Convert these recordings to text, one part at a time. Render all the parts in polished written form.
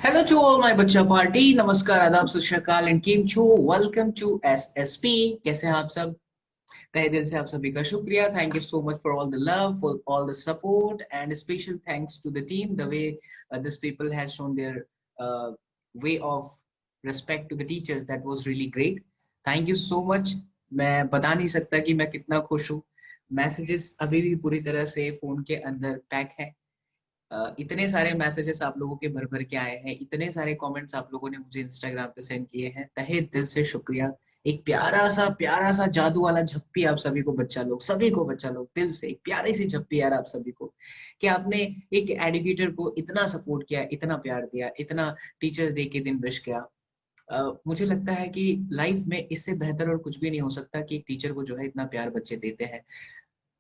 Hello to all my बच्चा party. नमस्कार, आदाब, सत श्री अकाल एंड कीम छू। Welcome to SSP. कैसे हैं आप सब? तहे दिल से आप सभी का शुक्रिया। Thank you so much for all the love, for all the support and special thanks to the team, the way this people has shown their way of respect to the teachers. That was really great. Thank you so much. मैं बता नहीं सकता कि मैं कितना खुश हूँ। Messages अभी भी पूरी तरह से फोन के अंदर पैक है। इतने सारे मैसेजेस आप लोगों के भर भर के आए हैं, इतने सारे कमेंट्स आप लोगों ने मुझे इंस्टाग्राम पे सेंड किए हैं, तहे दिल से शुक्रिया। एक प्यारा सा जादू वाला झप्पी आप सभी को बच्चा लोग, सभी को बच्चा लोग, दिल से एक प्यारी सी झप्पी यार आप सभी को, कि आपने एक एजुकेटर को इतना सपोर्ट किया, इतना प्यार दिया, इतना टीचर्स डे के दिन विश किया। मुझे लगता है कि लाइफ में इससे बेहतर और कुछ भी नहीं हो सकता कि एक टीचर को जो है इतना प्यार बच्चे देते हैं।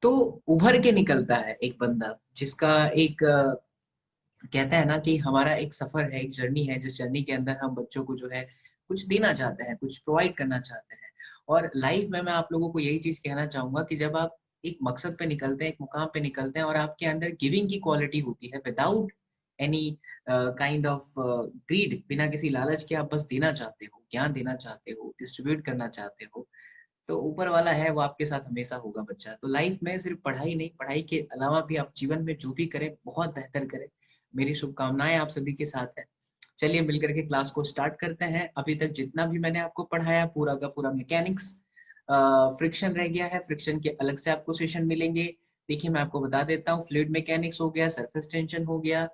तो उभर के निकलता है एक बंदा जिसका एक कहते हैं ना कि हमारा एक सफर है, एक जर्नी है, जिस जर्नी के अंदर हम बच्चों को जो है कुछ देना चाहते हैं, कुछ प्रोवाइड करना चाहते हैं। और लाइफ में मैं आप लोगों को यही चीज कहना चाहूंगा कि जब आप एक मकसद पे निकलते हैं, एक मुकाम पे निकलते हैं और आपके अंदर गिविंग की क्वालिटी होती है without any kind of greed, बिना किसी लालच के आप बस देना चाहते हो, ज्ञान देना चाहते हो, डिस्ट्रीब्यूट करना चाहते हो, तो ऊपर वाला है वो आपके साथ हमेशा होगा बच्चा। तो लाइफ में सिर्फ पढ़ाई नहीं, पढ़ाई के अलावा भी आप जीवन में जो भी करें बहुत बेहतर करें। मेरी शुभकामनाएं आप सभी के साथ है। चलिए मिलकर के क्लास को स्टार्ट करते हैं। अभी तक जितना भी मैंने आपको पढ़ाया पूरा का पूरा मैकेनिक्स, फ्रिक्शन रह गया है, फ्रिक्शन के अलग से आपको सेशन मिलेंगे। देखिए मैं आपको बता देता हूँ, फ्लूइड मैकेनिक्स हो गया, सरफेस टेंशन हो गया,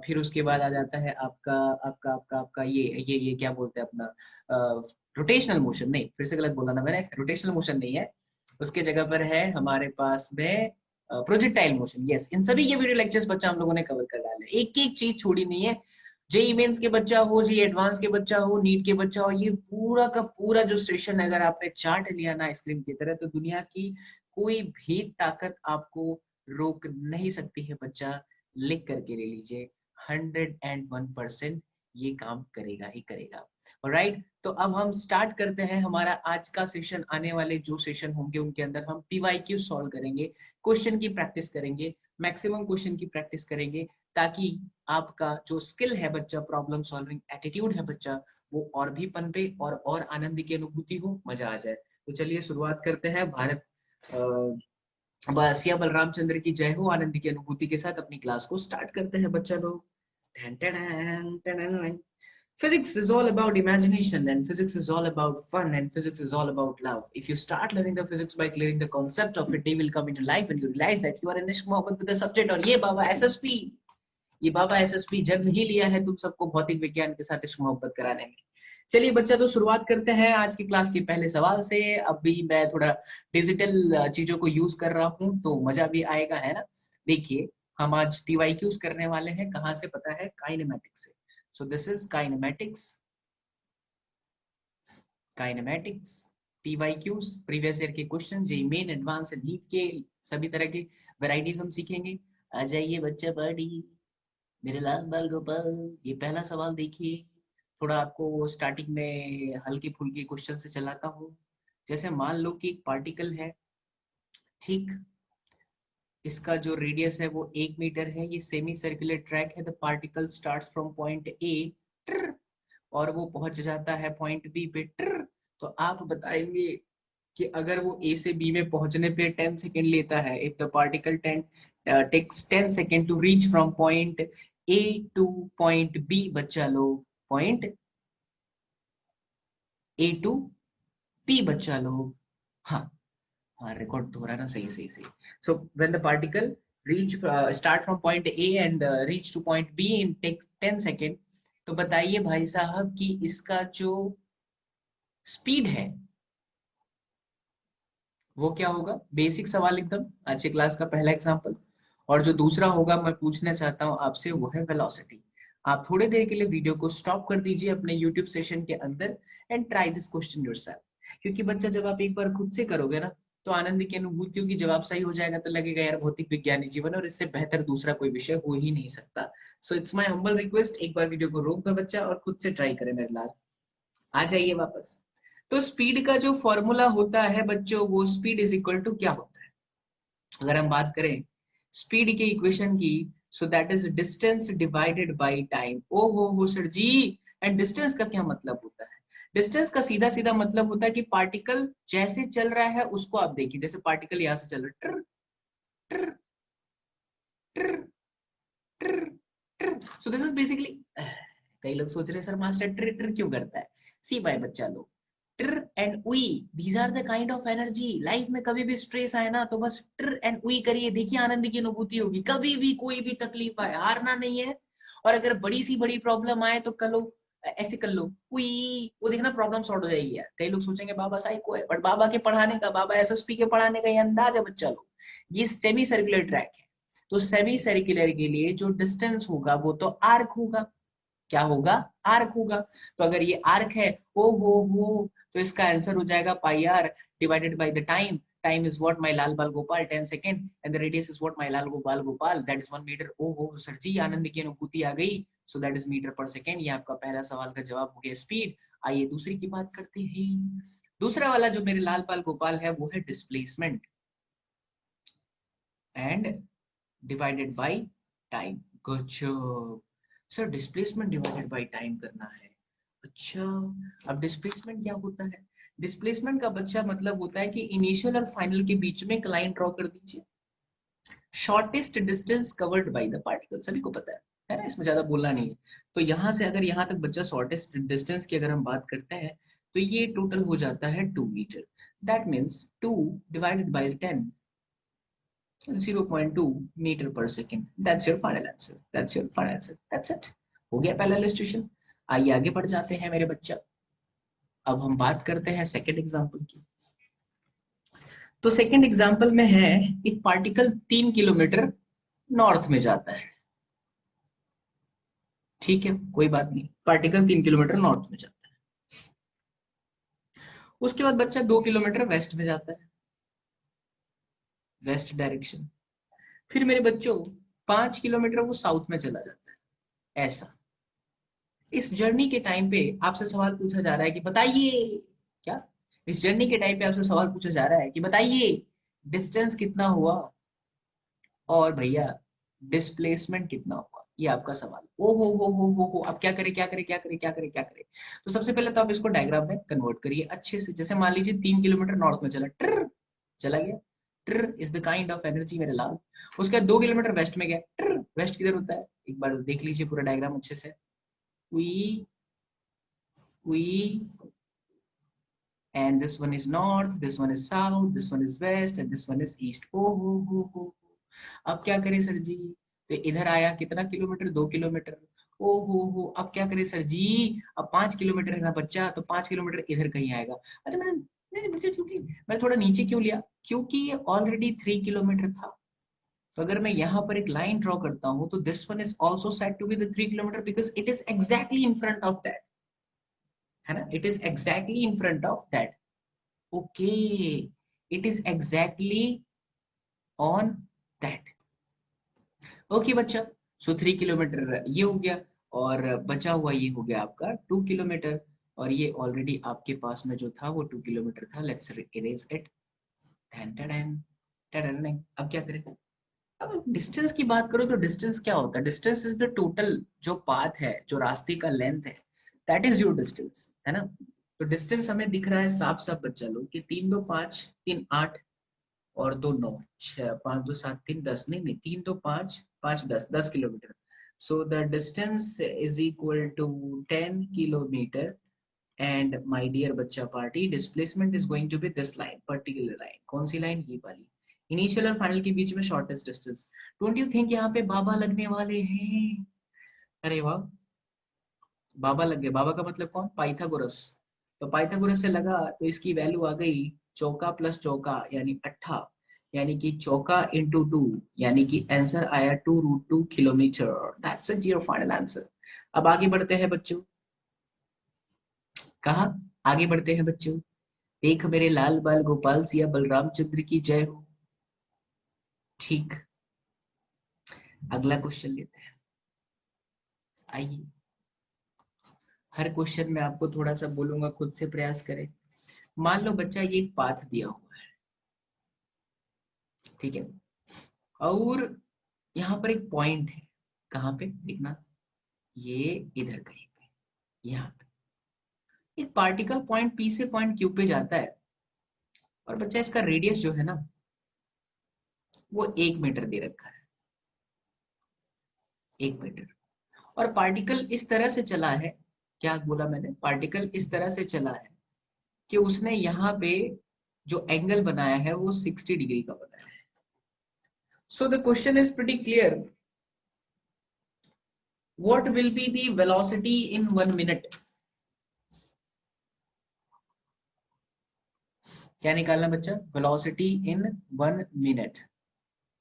फिर उसके बाद आ जाता है आपका आपका आपका आपका ये क्या बोलते हैं अपना रोटेशनल मोशन, नहीं फिर से गलत बोला ना मैंने, रोटेशनल मोशन नहीं है, उसके जगह पर है हमारे पास में प्रोजेक्टाइल मोशन। यस, इन सभी के वीडियो लेक्चर्स बच्चा हम लोगों ने कवर कर डाले, एक एक चीज छोड़ी नहीं है। जेई मेंस के बच्चा हो, जेई एडवांस के बच्चा हो, नीट के बच्चा हो, ये पूरा का पूरा जो सेशन अगर आपने चार्ट लिया ना आइसक्रीम की तरह, तो दुनिया की कोई भी ताकत आपको रोक नहीं सकती है बच्चा। लिख करके ले लीजिए, 101% ये काम करेगा ही करेगा। राइट, तो अब हम स्टार्ट करते हैं हमारा आज का सेशन। आने वाले जो सेशन होंगे उनके अंदर हम पीवाईक्यू सॉल्व करेंगे, क्वेश्चन की प्रैक्टिस करेंगे, मैक्सिमम क्वेश्चन की प्रैक्टिस करेंगे, ताकि आपका जो स्किल है बच्चा, प्रॉब्लम सॉल्विंग एटीट्यूड है बच्चा, वो और भी पनपे और आनंद की अनुभूति हो, मजा आ जाए। तो चलिए शुरुआत करते हैं। भारत सिया बलरामचंद्र की जय हो। आनंद की अनुभूति के साथ अपनी क्लास को स्टार्ट करते हैं बच्चा लोग। टन टन टन टन। Physics is all about imagination, and physics is all about fun, and physics is all about love. If you start learning the physics by clearing the concept of it, they will come into life and you realize that you are in Ishq Mohammed with the subject। और ये बाबा SSP, ये बाबा SSP जन्म ही लिया है तुम सबको भौतिक विज्ञान के साथ इश्क मोहब्बत कराने में। चलिए बच्चा, तो शुरुआत करते हैं आज की क्लास के पहले सवाल से। अभी मैं थोड़ा डिजिटल चीजों को यूज कर रहा हूँ तो मजा भी आएगा, है ना। देखिए, हम आज पीवाईक्यूज करने वाले हैं, कहाँ से पता है? काइनेमेटिक्स से। So this is kinematics, kinematics, PYQs, previous year के question, JEE Main, advanced, NEET के सभी तरह के वैरायटीज हम सीखेंगे। आ जाइए बच्चा बड़ी, मेरे लाल बाल गोपाल। ये पहला सवाल देखिए, थोड़ा आपको स्टार्टिंग में हल्के फुल्के क्वेश्चन से चलाता हूँ। जैसे मान लो कि एक पार्टिकल है, ठीक, इसका जो रेडियस है वो 1 मीटर है, ये सेमी सर्कुलर ट्रैक है। The particle starts from point ए और वो पहुंच जाता है पॉइंट बी पे। तो आप बताएंगे कि अगर वो ए से बी में पहुंचने पे 10 सेकेंड लेता है, if the particle takes 10 second to reach from point A to point B, बच्चा लोग, पॉइंट ए टू बी बच्चा लोग। हाँ, हाँ रिकॉर्ड तो हो रहा है ना, सही सही सही। So when the particle reach start from point A and reach to point B in take 10 second, तो बताइए भाई साहब कि इसका जो स्पीड है वो क्या होगा? बेसिक सवाल एकदम, अच्छे क्लास का पहला एग्जांपल। और जो दूसरा होगा मैं पूछना चाहता हूं आपसे, वो है वेलोसिटी। आप थोड़ी देर के लिए वीडियो को स्टॉप कर दीजिए अपने यूट्यूब सेशन के अंदर and try this question yourself. क्योंकि बच्चा जब आप एक बार खुद से करोगे ना, तो आनंद की अनुभूतियों की जवाब सही हो जाएगा तो लगेगा यार भौतिक विज्ञानी जीवन और इससे बेहतर दूसरा कोई विषय हो ही नहीं सकता। So it's my humble request, एक बार वीडियो को रोक दो बच्चा और खुद से ट्राई करें मेरे लाल। आ जाइए वापस। तो स्पीड का जो फॉर्मूला होता है बच्चों, वो स्पीड इज इक्वल टू क्या होता है? अगर हम बात करें स्पीड के इक्वेशन की, so that is distance divided by time. ओ हो सर जी, एंड डिस्टेंस का क्या मतलब होता है? डिस्टेंस का सीधा सीधा मतलब होता है कि पार्टिकल जैसे चल रहा है उसको आप देखिए, जैसे पार्टिकल यहां से चल रहा है, ट्र ट्र ट्र ट्र, सो दिस इज बेसिकली, कई लोग सोच रहे हैं सर मास्टर ट्र ट्र क्यों करता है? सी भाई बच्चा लोग, ट्र एंड उई, these are the kind of energy. Life में कभी भी स्ट्रेस आए ना तो बस ट्र एंड उई करिए, देखिए आनंद की अनुभूति होगी। कभी भी कोई भी तकलीफ आए, हारना नहीं है। और अगर बड़ी सी बड़ी प्रॉब्लम आए तो कलो, ऐसे कर लो उई, वो देखना प्रॉब्लम सॉल्व हो जाएगी यार। कई लोग सोचेंगे बाबा साइको है, बट बाबा के पढ़ाने का, बाबा एसएसपी के पढ़ाने का ये अंदाज है बच्चा लोग। ये सेमी सर्कुलर ट्रैक है, तो सेमी सर्कुलर के लिए जो डिस्टेंस होगा वो तो आर्क होगा। क्या होगा? आर्क होगा। तो अगर ये आर्क है, ओ हो, तो इसका आंसर हो जाएगा pi R divided by the time. Time is what my लाल बाल गोपाल, 10 second, and the radius is what my लाल गोपाल गोपाल, दैट इज 1 मीटर। ओ हो सर जी, आनंद की अनुभूति आ गई, सो दैट इज मीटर पर सेकंड। ये आपका पहला सवाल का जवाब हो गया स्पीड। आइए दूसरी की बात करते हैं। दूसरा वाला जो मेरे लाल बाल गोपाल है वो है displacement and divided by time. गजब sir, displacement divided by time करना है। अच्छा, अब डिस्प्लेसमेंट क्या होता है? डिस्प्लेसमेंट का बच्चा मतलब होता है कि इनिशियल और फाइनल के बीच में एक लाइन ड्रॉ कर दीजिए। Shortest distance covered by the particle, सभी को पता है ना, इसमें ज्यादा बोलना नहीं है। तो यहां से अगर यहां तक बच्चा शॉर्टेस्ट डिस्टेंस की अगर हम बात करते हैं तो ये टोटल हो जाता है 2 meter. That means 2 divided by 10, 0.2 meter पर second. That's your final answer, that's your final answer, that's it. हो गया पहला इलस्ट्रेशन। आइए आगे बढ़ जाते हैं मेरे बच्चा। अब हम बात करते हैं सेकंड एग्जांपल की। तो सेकंड एग्जांपल में है, एक पार्टिकल 3 किलोमीटर नॉर्थ में जाता है। ठीक है, कोई बात नहीं, पार्टिकल 3 किलोमीटर नॉर्थ में जाता है। उसके बाद बच्चा 2 किलोमीटर वेस्ट में जाता है, वेस्ट डायरेक्शन। फिर मेरे बच्चों 5 किलोमीटर वो साउथ में चला जाता है। ऐसा, इस जर्नी के टाइम पे आपसे सवाल पूछा जा रहा है कि बताइए, क्या, इस जर्नी के टाइम पे आपसे सवाल पूछा जा रहा है कि बताइए डिस्टेंस कितना हुआ और भैया डिस्प्लेसमेंट कितना हुआ। ये आपका सवाल। ओ हो, अब क्या करें क्या करें क्या करें क्या करें क्या करें? तो सबसे पहले तो आप इसको डायग्राम में कन्वर्ट करिए अच्छे से। जैसे मान लीजिए 3 किलोमीटर नॉर्थ में चला, ट्र चला गया, ट्र is the kind of energy मेरे लाल। उसके बाद 2 किलोमीटर वेस्ट में गया, ट्र वेस्ट किधर होता है? एक बार देख लीजिए पूरा डायग्राम अच्छे से। We we and this one is north, this one is south, this one is west and this one is east। ओ हो। अब क्या करें सर जी? तो इधर आया कितना किलोमीटर? 2 किलोमीटर। ओ हो, अब क्या करें सर जी? अब 5 किलोमीटर है ना बच्चा, तो 5 किलोमीटर इधर कहीं आएगा। अच्छा, मैंने थोड़ा नीचे क्यों लिया? क्योंकि ये ऑलरेडी 3 किलोमीटर था। तो अगर मैं यहाँ पर एक लाइन ड्रॉ करता हूँ तो this one is also said to be the 3 kilometre because it is exactly in front of that, है ना, it is exactly in front of that. Okay, it is exactly on that. Okay बच्चा, so 3 kilometre ये हो गया, और बचा हुआ ये हो गया आपका 2 किलोमीटर। और ये ऑलरेडी आपके पास में जो था वो 2 किलोमीटर था। Let's erase it. अब क्या करें? अब डिस्टेंस की बात करो तो डिस्टेंस क्या होता है? डिस्टेंस इज द टोटल जो पाथ है, जो रास्ते का लेंथ है, दैट इज योर डिस्टेंस, है ना। तो डिस्टेंस हमें दिख रहा है साफ साफ बच्चा लोग कि 3 2 5 3 8 और 2 9 6 5 2 7 3 10, नहीं नहीं, 3 2 5 5 10 kilometer. So the distance is equal to 10 kilometer. And my dear बच्चा party, displacement is going to be this line, particular line. कौन सी लाइन? ये वाली। इनिशियल और फाइनल के बीच में shortest distance. Don't you think यहाँ पे बाबा लगने वाले हैं? अरे वाह, बाबा लग गए। बाबा का मतलब कौन? पाइथागोरस। तो पाइथागोरस से लगा तो इसकी वैल्यू आ गई, चौका प्लस चौका यानी 8, यानी कि चौका इंटू 2, यानी कि आंसर आया 2√2 kilometre. That's it, your final answer. अब आगे बढ़ते हैं बच्चों। कहा? आगे बढ़ते हैं बच्चों। देख मेरे लाल बाल गोपाल सिया बलराम चंद्र की जय हो। ठीक, अगला क्वेश्चन लेते हैं। आइए, हर क्वेश्चन में आपको थोड़ा सा बोलूंगा, खुद से प्रयास करें। मान लो बच्चा ये एक पाथ दिया हुआ है, ठीक है, और यहाँ पर एक पॉइंट है, कहाँ पे देखना, ये इधर कहीं पे, यहाँ पे एक पार्टिकल पॉइंट पी से पॉइंट क्यू पे जाता है, और बच्चा इसका रेडियस जो है ना वो 1 मीटर दे रखा है, 1 मीटर। और पार्टिकल इस तरह से चला है, क्या बोला मैंने, पार्टिकल इस तरह से चला है कि उसने यहाँ पे जो एंगल बनाया है वो 60 डिग्री का बनाया है। So the question is pretty clear, what will be the velocity in 1 minute. क्या निकालना बच्चा, वेलोसिटी इन 1 मिनट।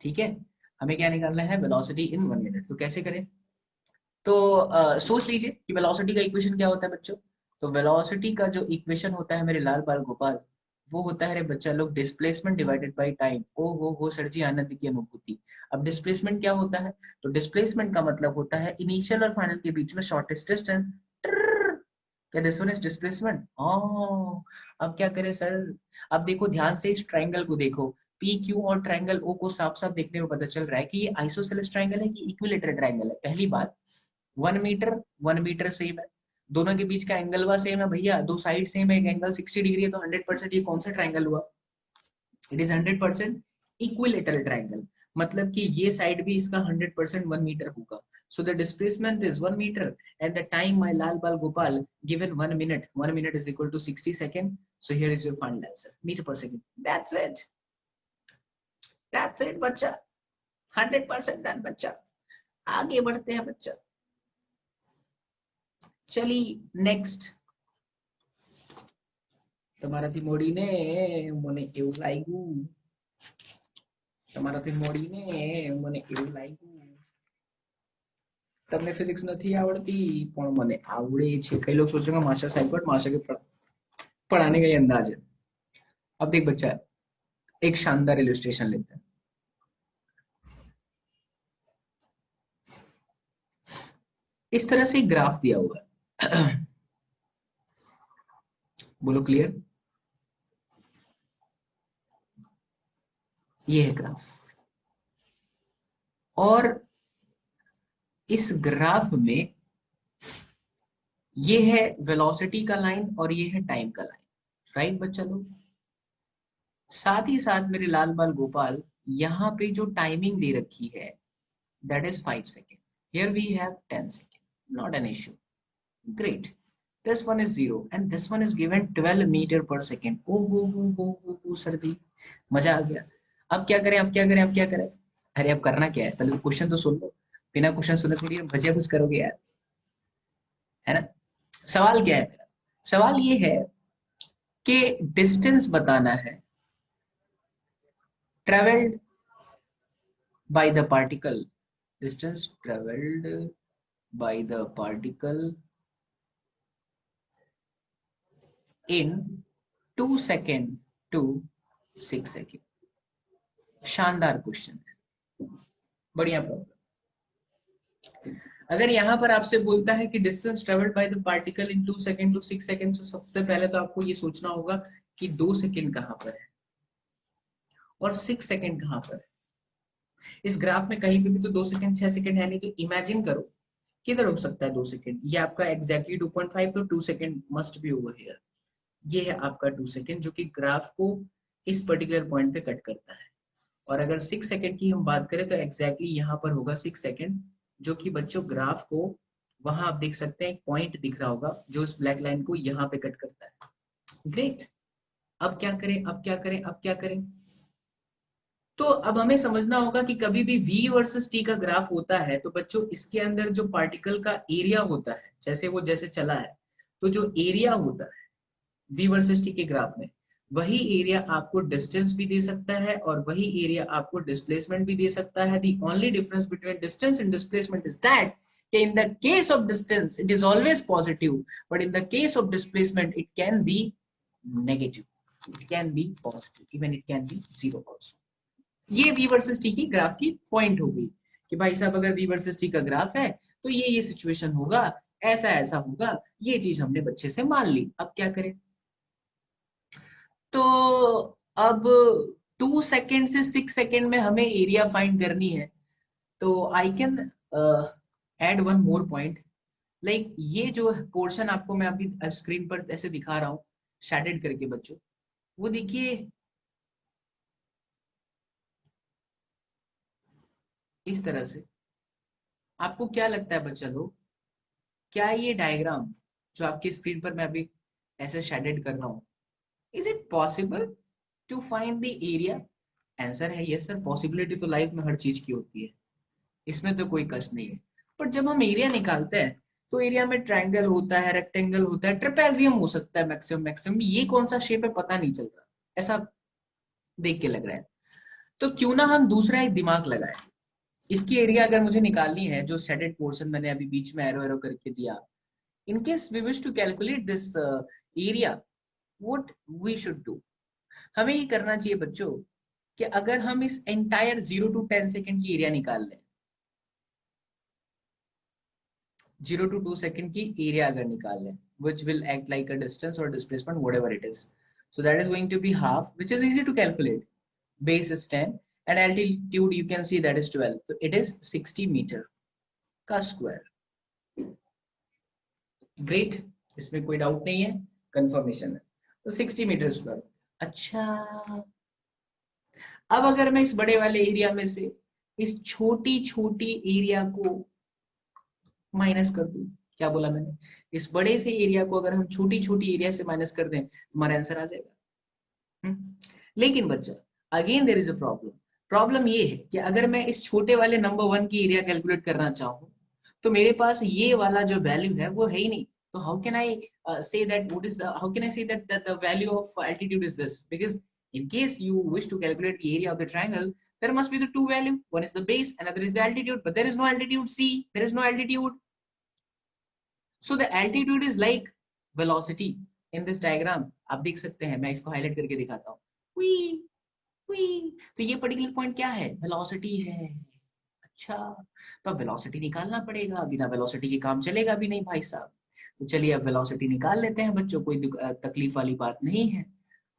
ठीक है, हमें क्या निकालना है, वेलोसिटी इन 1 मिनट। तो कैसे करें, तो सोच लीजिए कि वेलोसिटी का इक्वेशन क्या होता है बच्चों। तो वेलोसिटी का जो इक्वेशन होता है मेरे लाल बाल गोपाल, वो होता है रे बच्चा लोग डिस्प्लेसमेंट डिवाइडेड बाय टाइम। ओ हो सर जी, आनंद की अनुभूति। अब डिस्प्लेसमेंट क्या होता है, तो डिस्प्लेसमेंट का मतलब होता है इनिशियल और फाइनल के बीच में शॉर्टेस्ट डिस्टेंस। क्या दिस वन इज डिस्प्लेसमेंट। अब क्या करें सर, अब देखो ध्यान से इस ट्रायंगल को देखो, पी क्यू और ट्रायंगल ओ को साफ साफ देखने में पता चल रहा है कि ये आइसोसेलेस ट्रायंगल है कि इक्विलेटरल ट्रायंगल है। पहली बात, 1 मीटर 1 मीटर सेम है, दोनों के बीच का एंगल वा सेम है भैया, दो साइड सेम है, एक एंगल 60 डिग्री है, तो 100% ये कौन सा ट्रायंगल हुआ, इट इज 100% इक्विलेटरल ट्रायंगल। मतलब कि ये साइड भी इसका 100% 1 मीटर होगा। So the displacement is 1 meter and the time my Lal Bal Gopal given 1 minute. 1 minute is equal to 60 seconds. So here is your final answer, meter per second. That's it. That's it बच्चा, 100% done बच्चा। आगे बढ़ते हैं बच्चा, चलिए next. તમારાથી મોડીને મને એવું લાગ્યું, તમારાથી મોડીને મને એવું લાગ્યું તમને ફિઝિક્સ નથી આવડતી પણ મને આવડે છે। कई लोग सोचेंगे मास्टर साहब पर मास्टर के पढ़ाने का ही अंदाज है। अब देख बच्चा, एक शानदार इलस्ट्रेशन लेते हैं। इस तरह से एक ग्राफ दिया हुआ है बोलो क्लियर, ये है ग्राफ, और इस ग्राफ में ये है वेलोसिटी का लाइन और ये है टाइम का लाइन, राइट बच्चा लोग। साथ ही साथ मेरे लाल बाल गोपाल, यहाँ पे जो टाइमिंग दे रखी है that is 5 seconds. Here we have 10 seconds. Not an issue. Great. This one is 0 and this one is given 12 meter per second. Oh, सर्दी, मजा आ गया। अब क्या करें, अब क्या करें, अब क्या करें, अरे अब करना क्या है, पहले क्वेश्चन तो सुन लो, बिना क्वेश्चन सुने थोड़ी भजिया कुछ करोगे यार, है ना। सवाल क्या है मेरा, सवाल ये है कि डिस्टेंस बताना है travelled by the particle, distance traveled by the particle in 2 second to 6 second। शानदार क्वेश्चन है, बढ़िया प्रॉब्लम। अगर यहाँ पर आपसे बोलता है कि distance travelled by the particle in 2 second to 6 second, तो सबसे पहले तो आपको ये सोचना होगा कि 2 सेकंड कहाँ पर है और 6 सेकंड कहाँ पर है। इस ग्राफ में कहीं पे भी तो 2 सेकंड 6 सेकंड है नहीं, तो इमेजिन करो किधर हो सकता है 2 सेकंड। ये आपका एग्जैक्टली 2.5, तो 2 second must be over here. ये है आपका 2 सेकंड जो कि ग्राफ को इस पर्टिकुलर पॉइंट पे कट करता है। और अगर 6 सेकंड की हम बात करें तो एग्जैक्टली यहाँ पर होगा 6 सेकंड, जो कि बच्चों ग्राफ को, वहां आप देख सकते हैं एक पॉइंट दिख रहा होगा जो इस ब्लैक लाइन को यहाँ पे कट करता है। ग्रेट। अब क्या करें, अब क्या करें, अब क्या करें, तो अब हमें समझना होगा कि कभी भी v वर्सेस t का ग्राफ होता है तो बच्चों इसके अंदर जो पार्टिकल का एरिया होता है, जैसे वो जैसे चला है, तो जो एरिया होता है v वर्सेस t के ग्राफ में, वही एरिया आपको डिस्टेंस भी दे सकता है और वही एरिया आपको डिस्प्लेसमेंट भी दे सकता है। The only difference between distance and displacement is that in the case of distance it is always positive, but in the case of displacement it can be negative, it can be positive, even it can be zero also। ये v versus t की graph की point हो गई कि भाई साहब अगर v versus t का ग्राफ है तो ये सिचुएशन होगा, ऐसा ऐसा होगा, ये चीज हमने बच्चे से मान ली। अब क्या करें, तो अब 2 सेकेंड से 6 सेकेंड में हमें एरिया फाइंड करनी है। तो I can add one more point, like ये जो पोर्शन आपको मैं अभी स्क्रीन पर ऐसे दिखा रहा हूँ शेडेड करके बच्चों, वो देखिए इस तरह से। आपको क्या लगता है बच्चा लोग, क्या ये डायग्राम जो आपकी स्क्रीन पर मैं अभी ऐसे शेडेड कर रहा हूँ, is it possible to find the area? Answer है यस सर, पॉसिबिलिटी तो लाइफ में हर चीज की होती है, इसमें तो कोई कष्ट नहीं है। पर जब हम एरिया निकालते हैं तो एरिया में ट्रायंगल होता है, रेक्टेंगल होता है, ट्रेपेजियम हो सकता है, मैक्सिमम मैक्सिमम ये कौन सा शेप है पता नहीं चल रहा, ऐसा देख के लग रहा है। तो क्यों ना हम दूसरा एक दिमाग लगाए, इसकी एरिया अगर मुझे निकालनी है, जो शेडेड पोर्शन मैंने अभी बीच में एरो एरो करके दिया, in case we wish to calculate this area, what we should do, हमें ये करना चाहिए बच्चों कि अगर हम इस एंटायर 0 to 10 सेकंड की एरिया निकाल लें, 0 to 2 सेकंड की एरिया अगर निकाल लें, which will act like a distance or displacement whatever it is, so that is going to be half, which is easy to calculate. Base is 10 and altitude you can see that is 12, so it is 60 meter का square. Great, इसमें कोई doubt नहीं है, confirmation है, तो 60 metre square. अच्छा, अब अगर मैं इस बड़े वाले एरिया में से इस छोटी छोटी एरिया को माइनस कर दूं, क्या बोला मैंने, इस बड़े से एरिया को अगर हम छोटी छोटी एरिया से माइनस कर दें, हमारा आंसर आ जाएगा। लेकिन बच्चा again there is a problem, problem ये है कि अगर मैं इस छोटे वाले नंबर 1 की एरिया कैलकुलेट करना चाहूँ तो मेरे पास ये वाला जो वैल्यू है वो है ही नहीं। तो how can I say that what is the, how can I say that the value of altitude is this, because in case you wish to calculate the area of the triangle, there must be the two value, one is the base, another is the altitude, but there is no altitude, see there is no altitude, so the altitude is like velocity in this diagram। आप देख सकते हैं, मैं इसको highlight करके दिखाता हूँ, तो ये पर्टिकुलर पॉइंट क्या है, वेलोसिटी है। अच्छा, तो अब वेलोसिटी निकालना पड़ेगा, बिना वेलोसिटी के काम चलेगा भी नहीं भाई साहब। तो चलिए अब वेलोसिटी निकाल लेते हैं बच्चों, कोई तकलीफ वाली बात नहीं है।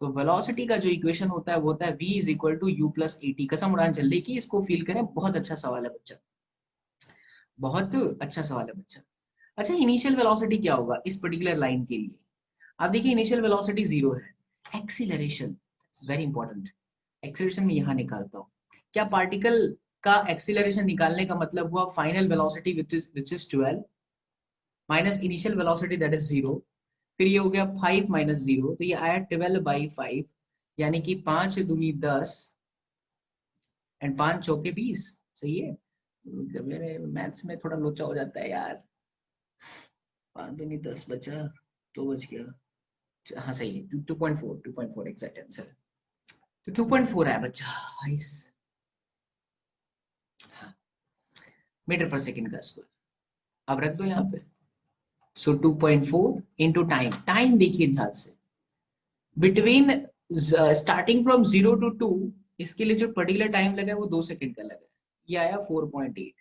तो वेलोसिटी का जो इक्वेशन होता है वो होता है v is equal to u plus a t. कसम उड़ान चल रही की इसको फील करें, बहुत अच्छा सवाल है बच्चा, बहुत अच्छा सवाल है बच्चा। अच्छा, इनिशियल वेलोसिटी क्या होगा इस पर्टिकुलर लाइन के लिए? आप देखिए इनिशियल वेलोसिटी 0 है, एक्सीलरेशन वेरी इंपॉर्टेंट, एक्सीलरेशन में यहां निकालता हूं, क्या पार्टिकल का एक्सीलरेशन निकालने का मतलब हुआ final velocity which is 12 minus initial velocity that is 0, फिर ये हो गया 5 माइनस 0, तो ये आया 12/5, यानी कि 5 दूनी 10 एंड 5 चौके 20। सही है, मेरे मैथ्स में थोड़ा लोचा हो जाता है यार, 5 दूनी 10 बचा, 2 बच गया, हाँ सही है, 2.4 एग्जैक्ट आंसर, तो 2.4 है बच्चा, नाइस, मीटर पर सेकंड का स्क्वायर। अब रख दो यहाँ पे, सो 2.4 इंटू टाइम, टाइम देखिए ध्यान से, बिटवीन स्टार्टिंग फ्रॉम 0 to 2, इसके लिए जो पर्टिकुलर टाइम लगा है वो 2 सेकंड का लगा है, ये आया 4.8,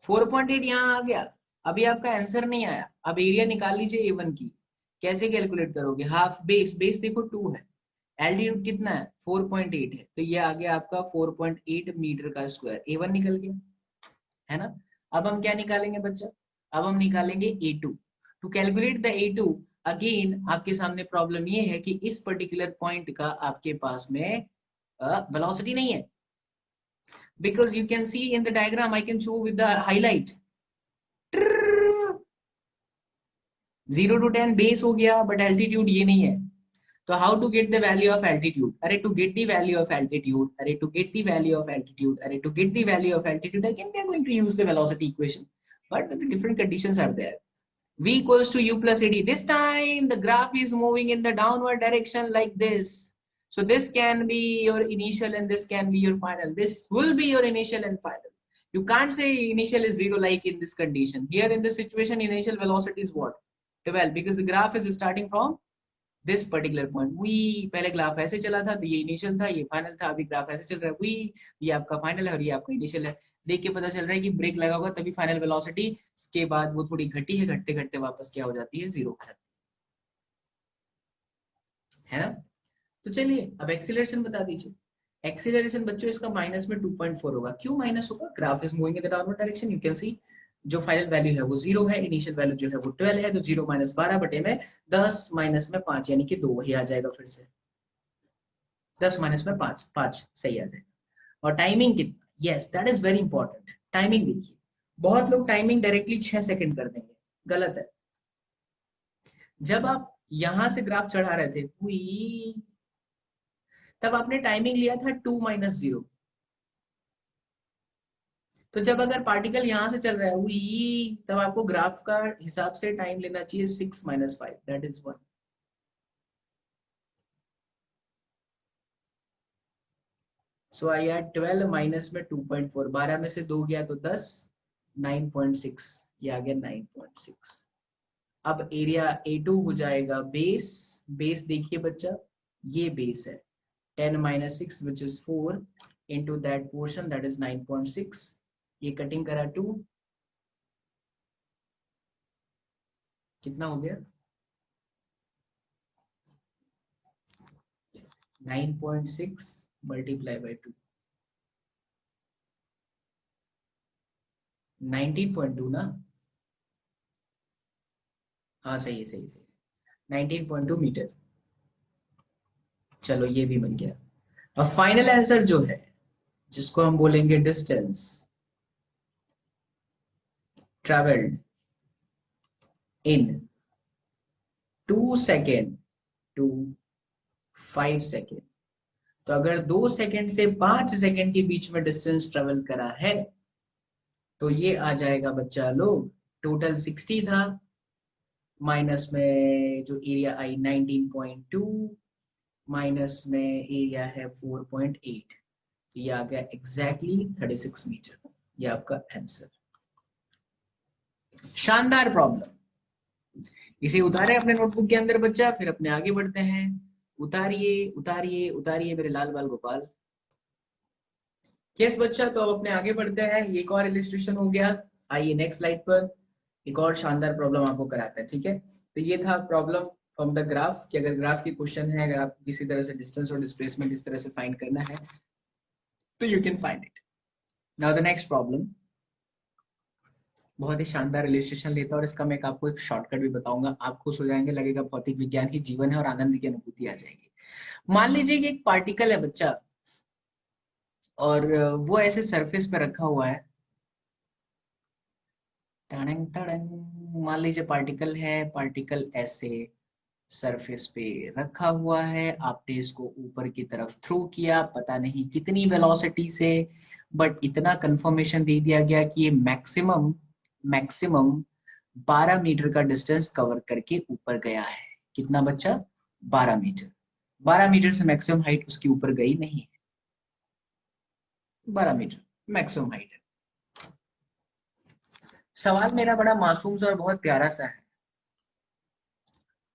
4.8 यहाँ आ गया। अभी आपका आंसर नहीं आया, अब एरिया निकाल लीजिए A1 की, कैसे कैलकुलेट करोगे, हाफ बेस, बेस देखो 2 है, एल्टीट्यूड कितना है 4.8 है, तो ये आ गया आपका 4.8 मीटर का स्क्वायर, A1 निकल गया है ना। अब हम क्या निकालेंगे बच्चा, अब हम निकालेंगे A2। To calculate the A2 again आपके सामने प्रॉब्लम ये है कि इस पर्टिकुलर पॉइंट का आपके पास में वेलोसिटी नहीं है, because you can see in the diagram, I can show with the highlight, 0 to 10 base हो गया, बट एल्टीट्यूड ये नहीं है। तो how to get the value of altitude, अरे to get the value of altitude, अरे to get the value of altitude, अरे to get the value of altitude, again we are going to use the velocity equation, but the different conditions are there। v equals to u plus ad, this time the graph is moving in the downward direction like this, so this can be your initial and this can be your final, this will be your initial and final, you can't say initial is 0 like in this condition, here in this situation initial velocity is what, 12, because the graph is starting from this particular point, we पहले graph ऐसे चला था तो ये initial था, ये final था, अभी ग्राफ ऐसे चल रहा है, वी ये आपका फाइनल है और ये आपका इनिशियल है। देख के पता चल रहा है कि ब्रेक लगा होगा तभी फाइनल वेलोसिटी, इसके बाद वो थोड़ी घटी है, घटते घटते वापस क्या हो जाती है, 0 है ना। तो चलिए अब एक्सीलरेशन बता दीजिए, एक्सीलरेशन बच्चों इसका माइनस में 2.4 होगा। क्यों माइनस होगा? Graph is moving in the downward direction. You can सी जो फाइनल वैल्यू है वो 0 है, इनिशियल वैल्यू जो है वो 12 है, तो 0 माइनस 12 बटे में 10 माइनस में 5 यानी कि 2 वही आ जाएगा। फिर से 10 माइनस में 5, 5 सही आ जाएगा। और टाइमिंग कितना? Yes that is very important. Timing देखिए, बहुत लोग टाइमिंग डायरेक्टली 6 सेकंड कर देंगे, गलत है। जब आप यहां से ग्राफ चढ़ा रहे थे हुई, तब आपने टाइमिंग लिया था 2 माइनस 0। तो जब अगर पार्टिकल यहां से चल रहा है हुई, तब आपको ग्राफ का हिसाब से टाइम लेना चाहिए 6 minus 5, that is 1। So I add 12 minus में 2.4, 12 में से 2 गया तो 10, 9.6, ये आ गया 9.6। अब एरिया A2 हो जाएगा बेस। बेस देखिए बच्चा, ये बेस है 10 minus 6 which is 4 into that portion that is 9.6। ये कटिंग करा 2, कितना हो गया? 9.6 मल्टीप्लाई बाई 2, 19.2 ना? हाँ सही है, सही सही, 19.2 मीटर। चलो ये भी बन गया। अब फाइनल आंसर जो है, जिसको हम बोलेंगे distance travelled in 2 second to 5 second. तो अगर 2 सेकेंड से 5 सेकेंड के बीच में डिस्टेंस ट्रेवल करा है, तो ये आ जाएगा बच्चा लोग, टोटल 60 था, माइनस में जो एरिया आई 19.2, माइनस में एरिया है 4.8, तो ये आ गया एग्जैक्टली 36 मीटर। ये आपका आंसर। शानदार प्रॉब्लम। इसे उतारे अपने नोटबुक के अंदर बच्चा, फिर अपने आगे बढ़ते हैं। उतारिए उतारिए उतारिए मेरे लाल बाल गोपाल। यस बच्चा, तो अब अपने आगे बढ़ते हैं। ये एक और इलिस्ट्रेशन हो गया। आइए नेक्स्ट स्लाइड पर एक और शानदार प्रॉब्लम आपको कराते हैं, ठीक है। तो ये था प्रॉब्लम फ्रॉम द ग्राफ, कि अगर ग्राफ की क्वेश्चन है, अगर आप किसी तरह से डिस्टेंस और डिस्प्लेसमेंट इस तरह से फाइंड करना है, तो you can find it. Now the next problem बहुत ही शानदार इलिस्ट्रेशन लेता है, और इसका मैं आपको एक शॉर्टकट भी बताऊंगा। आप खुश हो जाएंगे, लगेगा भौतिक विज्ञान ही जीवन है और आनंद की अनुभूति आ जाएगी। मान लीजिए कि एक पार्टिकल है बच्चा, और वो ऐसे सरफेस पे रखा हुआ है। टड़ंग टड़ंग, मान लीजिए पार्टिकल है, पार्टिकल ऐसे सरफेस पे रखा हुआ है। आपने इसको ऊपर की तरफ थ्रो किया, पता नहीं कितनी वेलोसिटी से, बट इतना कंफर्मेशन दे दिया गया कि ये मैक्सिमम मैक्सिमम 12 मीटर का डिस्टेंस कवर करके ऊपर गया है। कितना बच्चा? 12 मीटर। 12 मीटर से मैक्सिमम हाइट उसकी ऊपर गई नहीं है। 12 मीटर मैक्सिमम हाइट है। सवाल मेरा बड़ा मासूम सा और बहुत प्यारा सा है।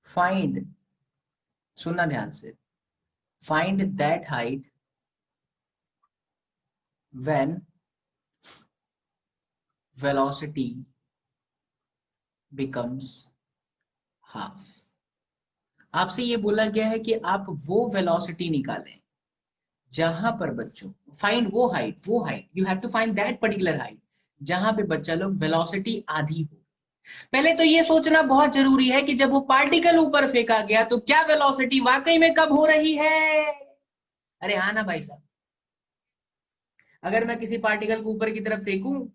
फाइंड, सुनना ध्यान से, find that height when velocity becomes half। आपसे ये बोला गया है कि आप वो वेलोसिटी निकालें जहां पर बच्चों, फाइंड वो height you have to find that particular height जहां पे बच्चा लोग वेलोसिटी आधी हो। पहले तो ये सोचना बहुत जरूरी है कि जब वो पार्टिकल ऊपर फेंका गया तो क्या वेलोसिटी वाकई में कब हो रही है। अरे हाँ ना भाई साहब, अगर मैं किसी पार्टिकल को ऊपर की तरफ फेंकूं,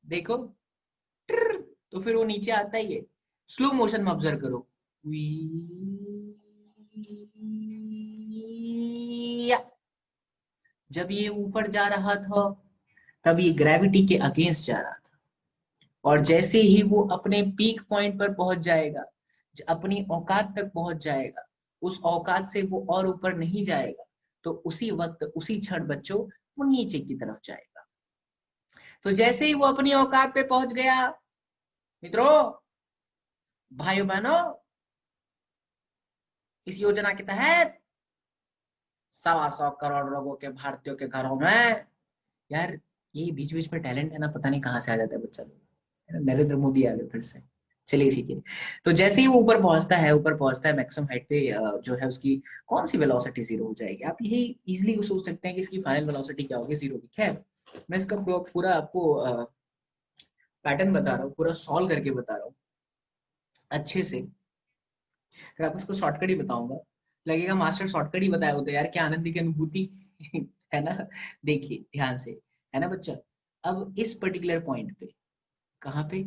देखो, तो फिर वो नीचे आता ही है। स्लो मोशन में ऑब्जर्व करो, जब ये ऊपर जा रहा था तब ये ग्रेविटी के अगेंस्ट जा रहा था, और जैसे ही वो अपने पीक पॉइंट पर पहुंच जाएगा, अपनी औकात तक पहुंच जाएगा, उस औकात से वो और ऊपर नहीं जाएगा, तो उसी वक्त उसी क्षण बच्चों वो नीचे की तरफ जाएगा। तो जैसे ही वो अपनी औकात पे पहुंच गया, मित्रों, भाइयों बहनों, इस योजना के तहत 125 करोड़ लोगों के, भारतीयों के घरों में, यार ये बीच बीच में टैलेंट है ना, पता नहीं कहाँ से आ जाता है बच्चा लोग। नरेंद्र मोदी आ गए फिर से। चलिए ठीक है। तो जैसे ही वो ऊपर पहुंचता है मैक्सिमम हाइट पे, जो है उसकी कौन सी वेलोसिटी जीरो हो जाएगी? आप यही इजीली सोच सकते हैं कि इसकी फाइनल वेलोसिटी क्या होगी, जीरो की। खैर, मैं इसका पूरा आपको पैटर्न बता रहा हूँ, पूरा सॉल्व करके बता रहा हूँ अच्छे से। फिर आपको इसको शॉर्टकट ही बताऊंगा, लगेगा मास्टर शॉर्टकट ही बताया होता है यार, क्या आनंद की अनुभूति है ना। देखिए ध्यान से, है ना बच्चा। अब इस पर्टिकुलर पॉइंट पे, कहाँ पे,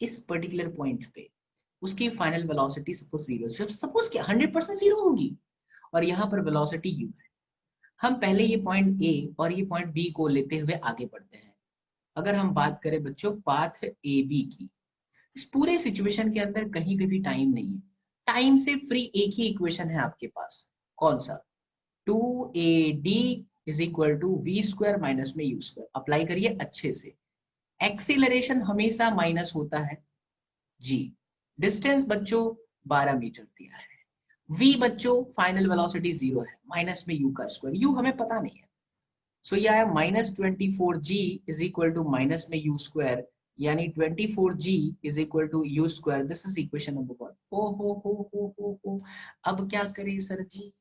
इस पर्टिकुलर पॉइंट पे उसकी final velocity suppose zero, suppose क्या 100% जीरो होगी, और यहाँ पर वेलोसिटी u है। हम पहले ये पॉइंट ए और ये पॉइंट बी को लेते हुए आगे बढ़ते हैं। अगर हम बात करें बच्चों पाथ ए बी की, इस पूरे सिचुएशन के अंदर कहीं पे भी टाइम नहीं है। टाइम से फ्री एक ही इक्वेशन है आपके पास, कौन सा? 2AD is equal to v square minus में यू स्क्वायर। अप्लाई करिए अच्छे से। एक्सीलरेशन हमेशा माइनस होता है जी। डिस्टेंस बच्चों 12 मीटर दिया है। v बच्चों फाइनल वेलोसिटी जीरो है, माइनस में u का स्क्वायर, u हमें पता नहीं है। सो ये आया -24g is equal to minus में u स्क्वायर, यानी 24g is equal to u square. This is equation number 1। ओ हो। अब क्या करें सर जी?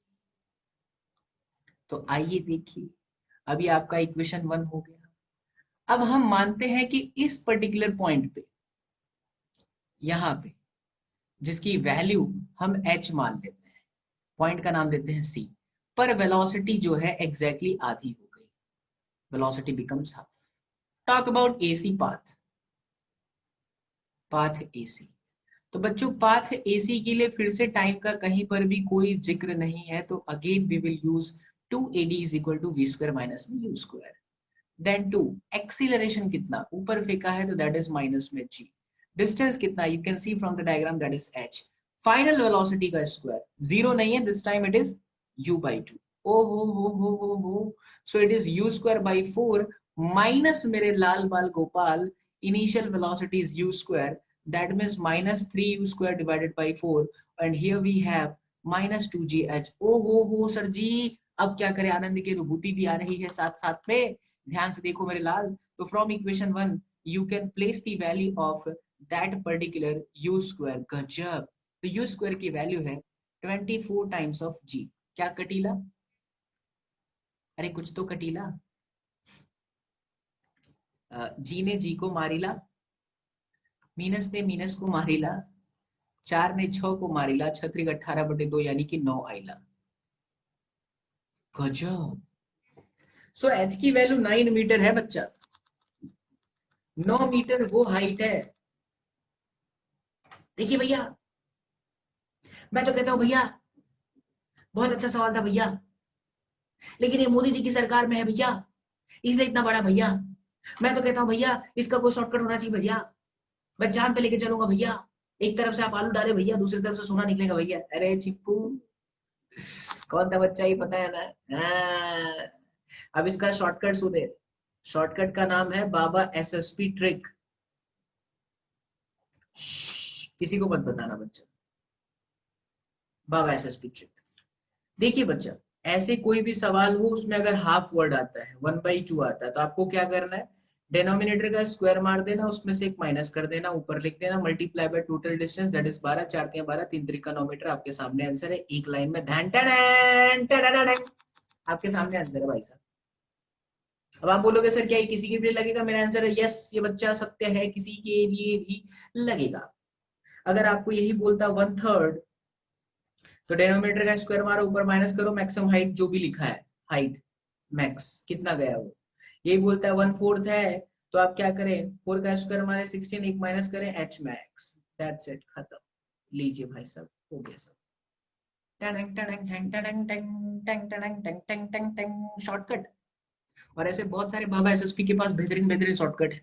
तो आइए देखिए, अभी आपका इक्वेशन 1 हो गया। अब हम मानते हैं कि इस पर्टिकुलर पॉइंट पे, यहाँ पे, जिसकी वैल्यू हम h मान लेते हैं, पॉइंट का नाम देते हैं c, पर वेलोसिटी जो है एग्जैक्टली आधी हो गई। Velocity becomes half. Talk about AC path, path AC। तो बच्चों पाथ AC के लिए फिर से टाइम का कहीं पर भी कोई जिक्र नहीं है, तो again we will use 2AD is equal to v square minus में यू स्क्वायर। देन 2, एक्सीलरेशन कितना ऊपर फेंका है तो दैट इज माइनस में g। डिस्टेंस कितना, you can see from the diagram, that is h। Final velocity का square zero नहीं है, this time it is u by 2। ओ हो, so it is u square by 4 minus मेरे लाल बाल Gopal, initial velocity is u square, that means minus 3u square divided by 4, and here we have minus 2gh। ओ हो sir जी, अब क्या करें, आनंद की अनुभूति भी आ रही है साथ साथ में। ध्यान से देखो मेरे लाल। तो from equation 1 you can place the value of that particular u square. गजब। तो u स्क्वायर की वैल्यू है 24 टाइम्स ऑफ g। क्या कटीला? अरे कुछ तो कटीला। जी ने जी को मारिला, मीनस ने मीनस को मारिला, 4 ने 6 को मारिला, 6 18/2 यानी कि 9 आइला। गजब। सो एच की वैल्यू 9 मीटर है बच्चा। 9 मीटर वो हाइट है। देखिए भैया, मैं तो कहता हूँ भैया, बहुत अच्छा सवाल था भैया, लेकिन ये मोदी जी की सरकार में है भैया, इसलिए इतना बड़ा भैया। मैं तो कहता हूँ भैया, इसका कोई शॉर्टकट होना चाहिए भैया। मैं जान पे लेके चलूंगा भैया। एक तरफ से आप आलू डाले भैया, दूसरी तरफ से सोना निकलेगा भैया। अरे चिप्पू, कौन था बच्चा, ही पता है ना। अब इसका शॉर्टकट सुने। शॉर्टकट का नाम है बाबा SSP ट्रिक। किसी को मत बताना बच्चा, बाबा SSP ट्रिक। देखिए बच्चा, ऐसे कोई भी सवाल हो उसमें अगर हाफ वर्ड आता है, 1/2 आता है, तो आपको क्या करना है, डिनोमिनेटर का स्क्वायर मार देना, उसमें से एक माइनस कर देना, ऊपर लिख देना multiply by total distance, that is 12, 4 तिया 12, 3 त्रिका 9 मीटर। आपके सामने आंसर है, एक लाइन में ध्यान आपके सामने आंसर है भाई साहब। अब आप बोलोगे सर क्या ये किसी के लिए लगेगा? मेरा आंसर है यस, ये बच्चा सत्य है, किसी के लिए भी लगेगा। अगर आपको यही बोलता 1/3, तो डिनोमिनेटर का स्क्वायर मारो, ऊपर माइनस करो, मैक्सिमम हाइट जो भी लिखा है, हाइट मैक्स कितना गया वो, यही बोलता है 1/4 है, तो आप क्या करें, 4 का स्क्वायर मारे 16, एक माइनस करें, h मैक्स। दैट्स इट, खत्म। लीजिए भाई साहब, हो गया सब। शॉर्टकट। और ऐसे बहुत सारे बाबा SSP के पास बेहतरीन बेहतरीन शॉर्टकट है।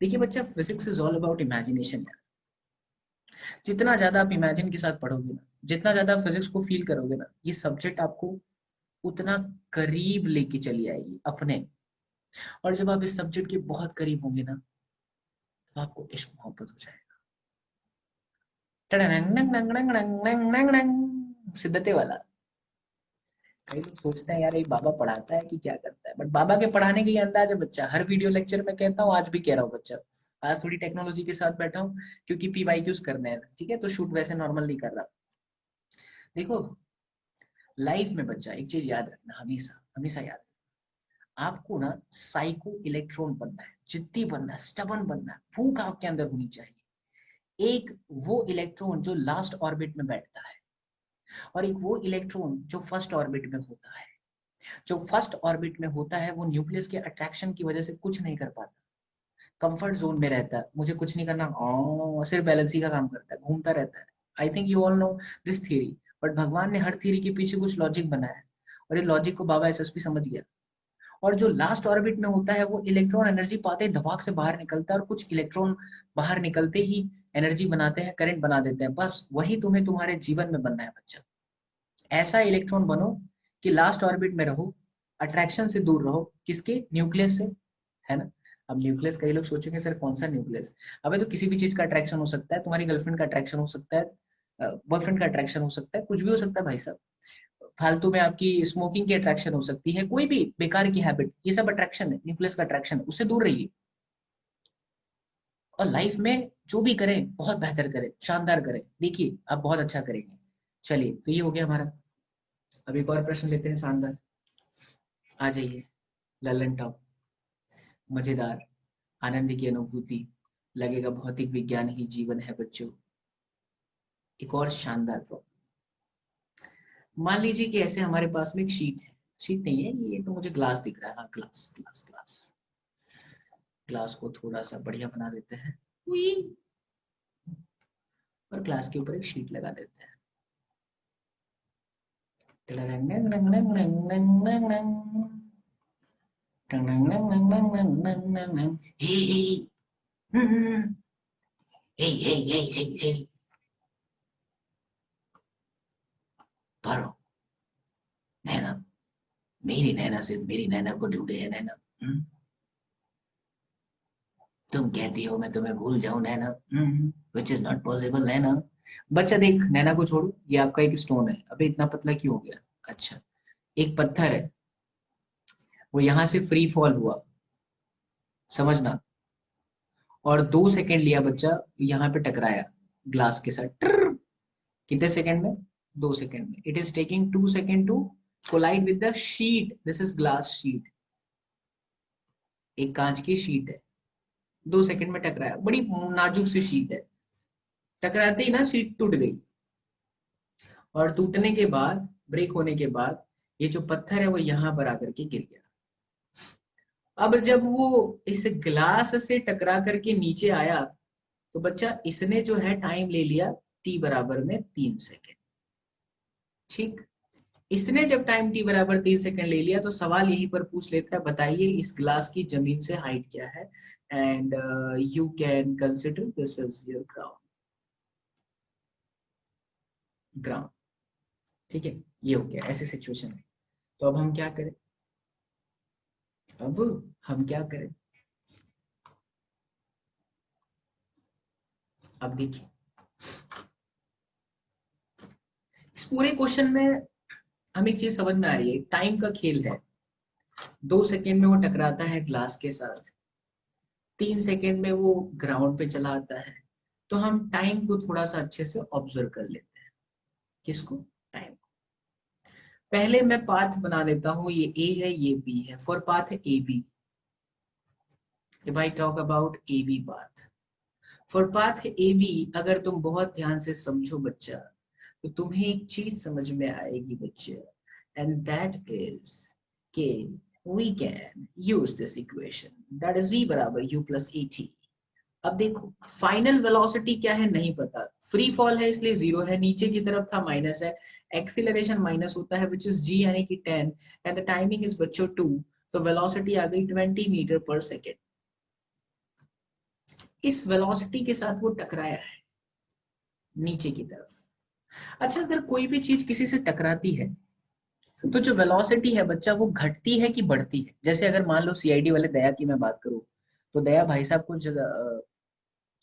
देखिए बच्चा, physics is all about imagination. जितना ज्यादा आप इमेजिन के साथ पढ़ोगे ना, जितना ज्यादा फिजिक्स को फील करोगे ना, ये सब्जेक्ट आपको उतना करीब लेके चली आएगी अपने। और जब आप इस सब्जेक्ट के बहुत करीब होंगे ना, तो आपको इश्क मोहब्बत हो जाएगा। सिद्धते वाला। कई लोग सोचते हैं यार ये बाबा पढ़ाता है कि क्या करता है, बट बाबा के पढ़ाने का ये अंदाज है बच्चा। हर वीडियो लेक्चर में कहता हूँ, आज भी कह रहा हूँ बच्चा, आज थोड़ी टेक्नोलॉजी के साथ बैठा हूँ क्योंकि PYQs करने हैं, ठीक है, तो शूट वैसे नॉर्मल नहीं कर रहा। देखो लाइफ में बच्चा एक चीज याद रखना, हमेशा हमेशा याद रखना, आपको ना साइको इलेक्ट्रॉन बनना है, जिद्दी बनना है, स्टबन बनना है, भूख आपके अंदर होनी चाहिए। एक वो इलेक्ट्रॉन जो लास्ट ऑर्बिट में बैठता है और एक वो इलेक्ट्रॉन जो फर्स्ट ऑर्बिट में होता है। जो फर्स्ट ऑर्बिट में होता है वो न्यूक्लियस के अट्रैक्शन की वजह से कुछ नहीं कर पाता, कंफर्ट जोन में रहता है, मुझे कुछ नहीं करना, सिर्फ बैलेंस ही का काम करता है, घूमता रहता है। I think you all know this theory, but भगवान ने हर थ्योरी के पीछे कुछ लॉजिक बनाया है और ये लॉजिक को बाबा एसएसपी समझ गया। और जो लास्ट ऑर्बिट में होता है वो इलेक्ट्रॉन एनर्जी पाते ही धमाक से बाहर निकलता है, और कुछ इलेक्ट्रॉन बाहर निकलते ही एनर्जी बनाते हैं, करंट बना देते हैं। बस वही तुम्हें तुम्हारे जीवन में बनना है बच्चा। ऐसा इलेक्ट्रॉन बनो कि लास्ट ऑर्बिट में रहो, अट्रैक्शन से दूर रहो, किसके, न्यूक्लियस से, है ना। अब न्यूक्लियस, कई लोग सोचेंगे सर कौन सा न्यूक्लियस, अबे तो किसी भी चीज का अट्रैक्शन हो सकता है, तुम्हारी गर्लफ्रेंड का अट्रैक्शन हो सकता है, बॉयफ्रेंड का अट्रैक्शन हो सकता है, कुछ भी हो सकता है भाई साहब। फालतू में आपकी स्मोकिंग की अट्रैक्शन हो सकती है, कोई भी बेकार की हैबिट, ये सब अट्रैक्शन है, न्यूक्लियस का अट्रैक्शन है, उससे दूर रहिए। और लाइफ में जो भी करें बहुत बेहतर करें, शानदार करें, देखिए आप बहुत अच्छा करेंगे। चलिए तो ये हो गया हमारा। अब एक और प्रश्न लेते हैं शानदार, आ जाइए। ललन टॉप, मजेदार, आनंद की अनुभूति, लगेगा भौतिक विज्ञान ही जीवन है बच्चों। एक और शानदार प्रॉब्लम, मान लीजिए कि ऐसे हमारे पास में एक शीट है, शीट नहीं है ये तो, मुझे ग्लास दिख रहा है, हाँ ग्लास ग्लास ग्लास। ग्लास को थोड़ा सा बढ़िया बना देते हैं और ग्लास के ऊपर एक शीट लगा देते हैं। पढ़ो, नैना, मेरी नैना सिर्फ मेरी नैना को ढूंढे है नैना। तुम कहती हो मैं तुम्हें भूल जाऊं नैना, विच इज नॉट पॉसिबल नैना। बच्चा देख, नैना को छोड़ो, ये आपका एक स्टोन है, अबे इतना पतला क्यों हो गया। अच्छा, एक पत्थर है, वो यहां से फ्री फॉल हुआ, समझना, और 2 सेकंड लिया बच्चा, यहाँ पे टकराया ग्लास के साथ, कितने सेकंड में, 2 सेकंड में। It is taking 2 second to collide with the sheet, this is glass sheet, एक कांच की शीट है, 2 सेकंड में टकराया, बड़ी नाजुक सी शीट है, टकराते ही ना शीट टूट गई, और टूटने के बाद, ब्रेक होने के बाद, ये जो पत्थर है वो यहाँ पर आकर के गिर गया। अब जब वो इस ग्लास से टकरा करके नीचे आया, तो बच्चा इसने जो है टाइम ले लिया t बराबर में 3 सेकंड, ठीक। इसने जब टाइम t बराबर 3 सेकंड ले लिया, तो सवाल यहीं पर पूछ लेता है, बताइए इस ग्लास की जमीन से हाइट क्या है, and you can consider this is your ground, ground, ठीक है। ये हो गया ऐसे सिचुएशन में। तो अब हम क्या करें, अब हम क्या करें, अब देखिए, इस पूरे क्वेश्चन में हम एक चीज समझ में आ रही है, टाइम का खेल है। 2 सेकंड में वो टकराता है ग्लास के साथ, 3 सेकंड में वो ग्राउंड पे चला आता है। तो हम टाइम को थोड़ा सा अच्छे से ऑब्जर्व कर लेते हैं, किसको, टाइम। पहले मैं पाथ बना देता हूं, ये ए है ये बी है, for path A B, if I talk about A B path, for path A B, अगर तुम बहुत ध्यान से समझो बच्चा, तो तुम्हें एक चीज समझ में आएगी बच्चे, एंड दैट इज के we can use this equation, that is v बराबर u plus at। अब देखो फाइनल वेलोसिटी क्या है नहीं पता, फ्री फॉल है इसलिए 0 है, नीचे की तरफ था माइनस है, एक्सीलरेशन माइनस होता है विच इज g यानी कि 10, एंड द टाइमिंग इज बच्चों 2, तो वेलोसिटी आ गई 20 मीटर पर सेकेंड। इस वेलोसिटी के साथ वो टकराया है नीचे की तरफ। अच्छा, अगर कोई भी चीज किसी से टकराती है, तो जो वेलोसिटी है बच्चा वो घटती है कि बढ़ती है। जैसे अगर मान लो सीआईडी वाले दया की मैं बात करूं, तो दया भाई साहब कुछ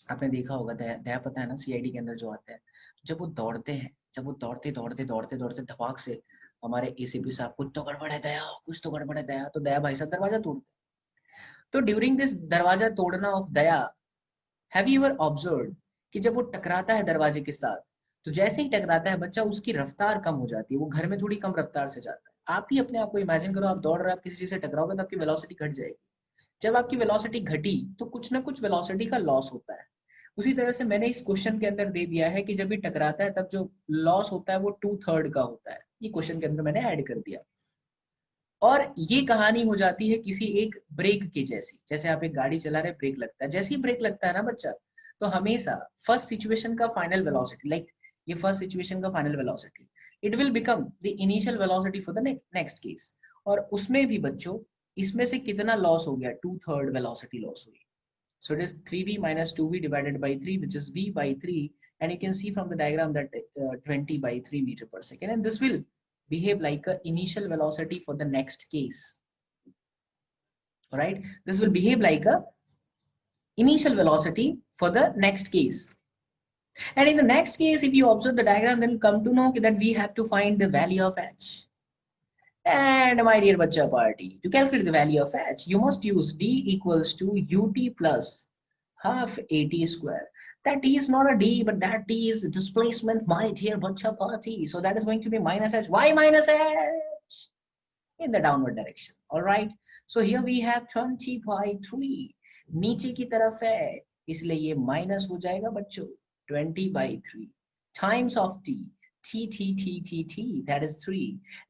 आपने देखा होगा, दया दया पता है ना, सीआईडी के अंदर जो आते हैं, जब वो दौड़ते हैं, जब वो दौड़ते दौड़ते दौड़ते दौड़ते धपाक से हमारे एसीपी साहब, कुछ तो गड़बड़ है दया, कुछ तो गड़बड़ है दया, तो दया भाई साहब दरवाजा तोड़ते। तो ड्यूरिंग दिस दरवाजा तोड़ना of Daya, have you ever observe कि जब वो टकराता है दरवाजे के साथ, तो जैसे ही टकराता है बच्चा, उसकी रफ्तार कम हो जाती है, वो घर में थोड़ी कम रफ्तार से जाता है। आप ही अपने आप को इमेजिन करो, आप दौड़ रहे हो, आप किसी चीज से टकराओगे तो आपकी वेलोसिटी घट जाएगी। जब आपकी वेलोसिटी घटी तो कुछ ना कुछ वेलोसिटी का लॉस होता है। उसी तरह से मैंने इस क्वेश्चन के अंदर दे दिया है कि जब भी टकराता है तब जो लॉस होता है वो 2/3 का होता है। ये क्वेश्चन के अंदर मैंने ऐड कर दिया। और ये कहानी हो जाती है किसी एक ब्रेक के जैसी। जैसे आप एक गाड़ी चला रहे, ब्रेक लगता है, जैसे ही ब्रेक लगता है ना बच्चा, तो हमेशा फर्स्ट सिचुएशन का फाइनल वेलोसिटी, लाइक ये फर्स्ट सिचुएशन का final velocity, it will become the initial velocity for the next case. और उसमें भी बच्चों, इसमें से कितना लॉस हो गया? 2/3 वेलोसिटी लॉस हुई। So it is 3v minus 2v divided by 3, which is v by 3. And you can see from the diagram that 20 by 3 meter per second. And this will behave like a initial velocity for the next case. All right. This will behave like a initial velocity for the next case. And in the next case, if you observe the diagram, then you come to know that we have to find the value of h. And my dear bacha party, to calculate the value of h, you must use d equals to ut plus half at square. That t is not a d, but that t is displacement, my dear bacha party. So that is going to be minus h. Why minus h? In the downward direction. All right. So here we have 20 by 3. नीचे की तरफ है, इसलिए ये minus हो जाएगा बच्चों 20 by 3 times of t. T, that is 3,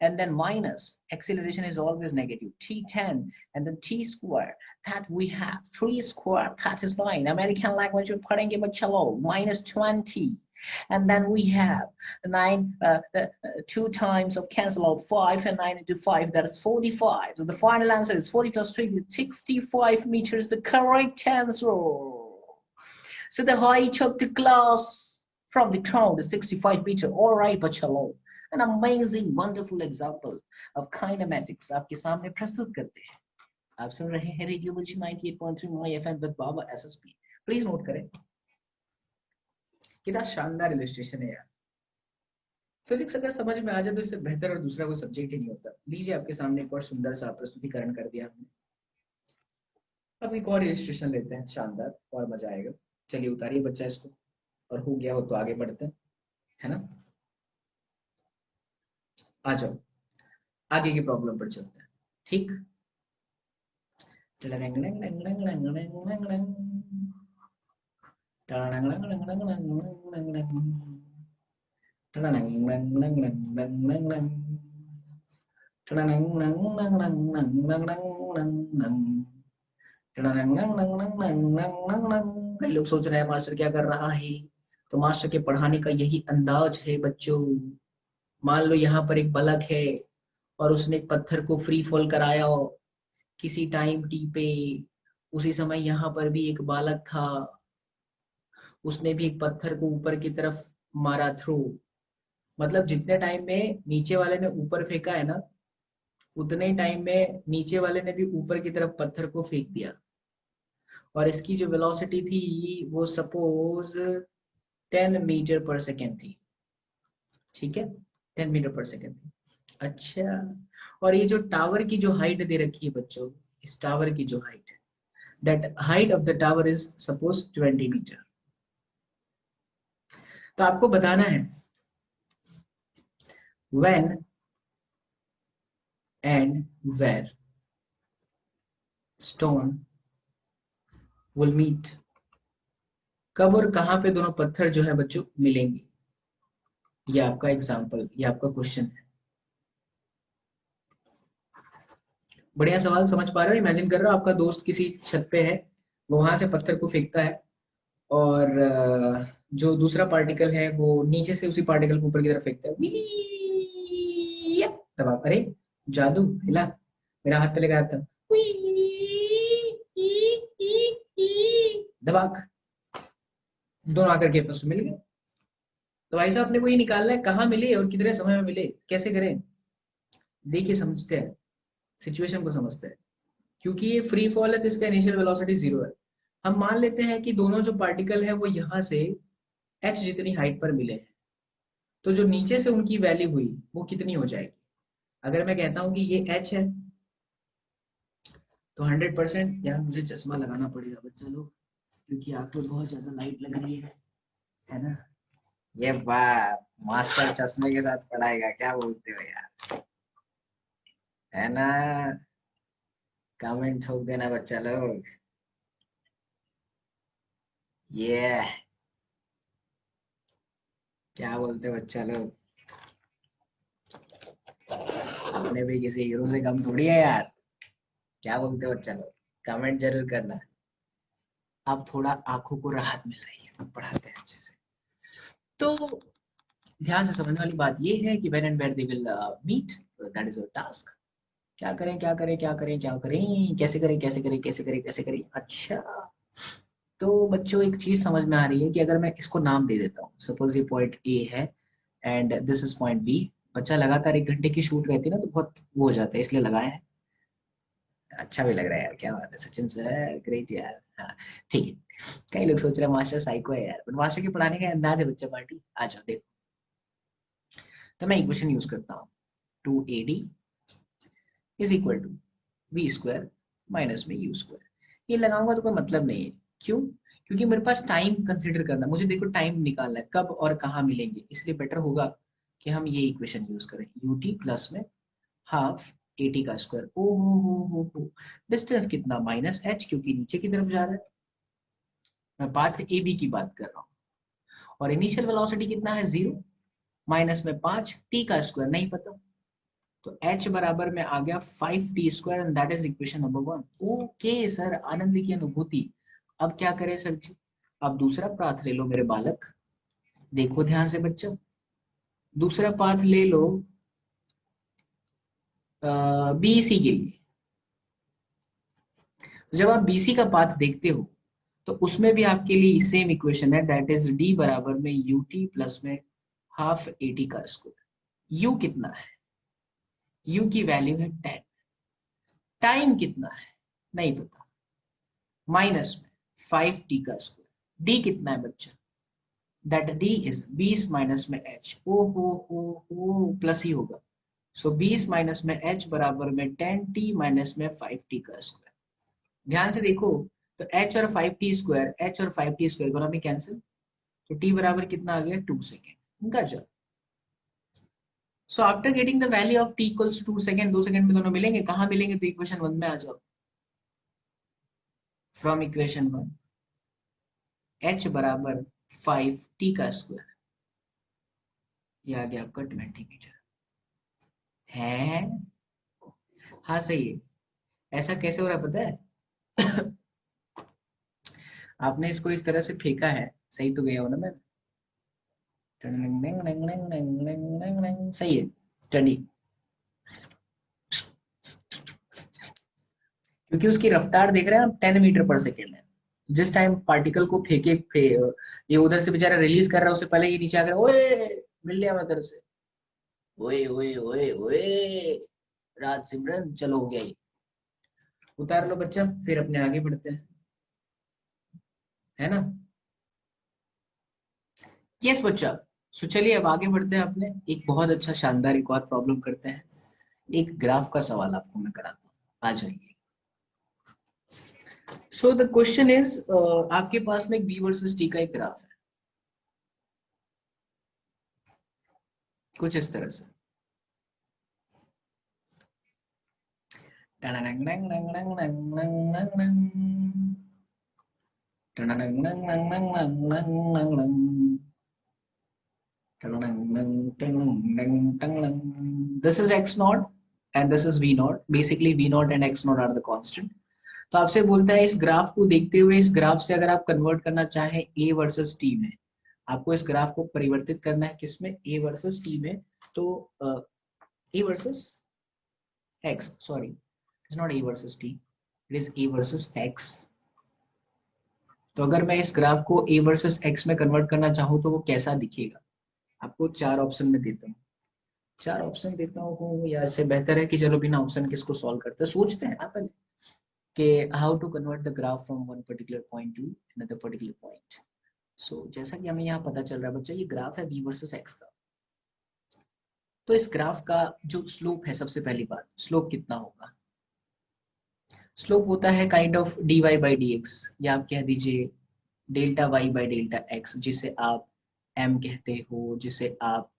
and then minus, acceleration is always negative, t10, and then t square, that we have 3 square, that is 9. American language में पढ़ेंगे बच्चा लोग, minus 20, and then we have 9, 2 times of cancel out 5 and 9 into 5, that is 45. So the final answer is 40 plus 3, 65 meters, the correct answer. So the height of the glass from the ground is 65 meters. All right, bachalo. An amazing, wonderful example of kinematics आपके सामने प्रस्तुत करते हैं। आप सुन रहे हैं radio मिर्ची 98.3 my FM with Baba SSP. Please note करें, कितना शानदार इलस्ट्रेशन है यार। फिजिक्स अगर समझ में आ जाए तो इससे बेहतर और दूसरा कोई सब्जेक्ट ही नहीं होता। लीजिए, आपके सामने एक और सुंदर सा प्रस्तुतिकरण कर दिया हमने। अब एक और इलस्ट्रेशन लेते हैं, शानदार और मजा आएगा। चलिए उतारिए बच्चा इसको, और हो गया हो तो आगे बढ़ते हैं, है ना। आ जाओ, आगे की प्रॉब्लम पर चलते हैं। ठीक, कई लोग सोच रहे हैं मास्टर क्या कर रहा है, तो मास्टर के पढ़ाने का यही अंदाज है बच्चों। मान लो यहाँ पर एक बालक है और उसने एक पत्थर को फ्री फॉल कराया किसी टाइम टी पे। उसी समय यहाँ पर भी एक बालक था, उसने भी एक पत्थर को ऊपर की तरफ मारा थ्रू। मतलब जितने टाइम में नीचे वाले ने ऊपर फेंका है ना, उतने ही टाइम में नीचे वाले ने भी ऊपर की तरफ पत्थर को फेंक दिया। और इसकी जो वेलोसिटी थी वो सपोज 10 मीटर पर सेकेंड थी। ठीक है, 10 मीटर पर सेकेंड थी। अच्छा, और ये जो टावर की जो हाइट दे रखी है बच्चों, इस टावर की जो हाइट है, that height of the tower is suppose 20 metre. तो आपको बताना है when and where stone will meet। कब और कहां पे दोनों पत्थर जो है बच्चों मिलेंगे। ये आपका एग्जाम्पल, ये आपका क्वेश्चन है। बढ़िया सवाल, समझ पा रहे हो? इमेजिन कर रहे हो आपका दोस्त किसी छत पे है, वो वहां से पत्थर को फेंकता है, और जो दूसरा पार्टिकल है वो नीचे से उसी पार्टिकल को ऊपर की तरफ फेंकता है। तब आप, अरे जादू हिला, मेरा हाथ पहले गायब था। दबाक, दोनों आकर के आपस में मिल गए। तो भाई साहब अपने को ये निकालना है कहाँ मिले और कितने समय में मिले, कैसे करें। देखिए समझते हैं, सिचुएशन को समझते हैं। क्योंकि ये फ्री फॉल है तो इसका इनिशियल वेलोसिटी 0 है। हम मान लेते हैं कि दोनों जो पार्टिकल है वो यहाँ से h जितनी हाइट पर मिले हैं, तो जो नीचे से उनकी वैल्यू हुई वो कितनी हो जाएगी। अगर मैं कहता हूं कि ये h है, तो 100%, यार मुझे चश्मा लगाना पड़ेगा बच्चा लोग, क्योंकि आंख में बहुत ज्यादा लाइट लग रही है ना। ये बात मास्टर चश्मे के साथ पढ़ाएगा, क्या बोलते हो यार, है ना। कमेंट ठोक देना बच्चा लोग। ये क्या बोलते हो बच्चा लोग, अपने भी किसी हीरो से कम थोड़ी है यार। क्या बोलते हो बच्चा लोग, कमेंट जरूर करना। अब थोड़ा आंखों को राहत मिल रही है, पढ़ाते हैं अच्छे से। तो ध्यान से समझने वाली बात ये है कि when and where they will meet, that is our task. क्या करें क्या करें क्या करें क्या करें, कैसे करें कैसे करें कैसे करें कैसे करें। अच्छा, तो बच्चों एक चीज समझ में आ रही है कि अगर मैं इसको नाम दे देता हूँ, सपोज ये पॉइंट ए है and this is point B. बच्चा लगातार 1 घंटे की शूट रहती है ना, तो बहुत वो हो जाता है, इसलिए लगाए हैं। अच्छा भी लग रहा है यार, क्या बात है सचिन सर, ग्रेट यार। हाँ ठीक है। कई लोग सोच रहे हैं मास्टर साइको है यार, बट मास्टर के पढ़ाने का अंदाज है बच्चा पार्टी। आ जाओ देखो, तो मैं इक्वेशन यूज करता हूँ, 2AD is equal to v square minus में यू स्क्वायर। ये लगाऊंगा तो कोई मतलब नहीं है, क्यों? क्योंकि मेरे पास टाइम कंसिडर करना, मुझे देखो टाइम निकालना है, कब और कहाँ मिलेंगे, इसलिए बेटर होगा कि हम ये इक्वेशन यूज करें, यूटी प्लस में हाफ एटी का स्क्वायर। ओ हो, डिस्टेंस कितना, माइनस एच, क्योंकि नीचे की तरफ जा रहा है। मैं पाथ ए बी की बात कर रहा हूँ, और इनिशियल वेलोसिटी कितना है, 0, माइनस में 5, टी का स्क्वायर नहीं पता, तो h बराबर में आ गया 5t² and that is equation number 1। Okay sir, आनंद की अनुभूति। अब क्या करें सर जी? अब दूसरा पाथ ले लो मेरे बालक, देखो ध्यान से बच्चों, दूसरा पाथ ले लो बीसी के लिए। जब आप बीसी का पाथ देखते हो तो उसमें भी आपके लिए सेम इक्वेशन है, दैट इज डी बराबर में यूटी प्लस में हाफ एटी का स्क्वायर। यू कितना है, यू की वैल्यू है 10, टाइम कितना है नहीं पता, माइनस में 5t का स्क्वायर। डी कितना है बच्चा, दैट डी इज 20 माइनस में h, ओ हो प्लस ही होगा। सो 20 माइनस में h बराबर में 10t माइनस में 5t का स्क्वायर। ध्यान से देखो, तो h और 5t स्क्वायर, h और 5t स्क्वायर दोनों में कैंसिल, तो t बराबर कितना आ गया, 2 सेकेंड। गजब। So after getting the value of t equals 2 second, 2 second में दोनों मिलेंगे, कहां मिलेंगे, तो इक्वेशन 1 में आ जाओ। फ्रॉम इक्वेशन 1 h बराबर 5t का स्क्वायर, ये आ गया आपका 20 मीटर है। हाँ सही है। ऐसा कैसे हो रहा है पता है? आपने इसको इस तरह से फेंका है, सही तो गया हो ना मैं? सही है। स्टडी, क्योंकि उसकी रफ्तार देख रहे हैं आप, 10 मीटर पर सेकेंड है। जिस टाइम पार्टिकल को ये उधर से बेचारा रिलीज कर रहा है, उससे पहले ये नीचे आकर ओए मिल लिया मैं तरफ से, ओए ओए ओए ओए, राज सिमरन चलो हो गया ये। उतार लो बच्चा, फिर अपने आगे बढ़ते हैं, है ना। यस बच्चा। सो चलिए अब आगे बढ़ते हैं, अपने एक बहुत अच्छा शानदार एक और प्रॉब्लम करते हैं। एक ग्राफ का सवाल आपको मैं कराता हूँ, आ जाइए। सो द क्वेश्चन इज, आपके पास में एक बी वर्सेस टी का एक ग्राफ है, कुछ इस तरह से। This is x naught and this is v naught. Basically v naught and x naught are the constant. तो आपसे बोलता है इस ग्राफ को देखते हुए, इस ग्राफ से अगर आप कन्वर्ट करना चाहें a वर्सेस t में, आपको इस ग्राफ को परिवर्तित करना है किसमें, a वर्सेस t में। तो a versus x, sorry it's not a versus t, it is a versus x। तो अगर मैं इस ग्राफ को a वर्सेस x में कन्वर्ट करना चाहूँ तो वो कैसा दिखेगा? आपको 4 ऑप्शन में देता हूँ, 4 ऑप्शन देता हूँ, या इससे बेहतर है कि चलो बिना ऑप्शन के इसको सॉल्व करते हैं, सोचते हैं ना पहले कि how to convert the graph from one particular point to another particular point. So जैसा कि हमें यहाँ पता चल रहा है बच्चा, ये ग्राफ है v वर्सेस x का। तो इस ग्राफ का जो स्लोप है, सबसे पहली बात, स्लोप कितना होगा? स्लोप होता है kind of dy by dx, या आप कह दीजिए delta y by delta x, जिसे आप एम कहते हो, जिसे आप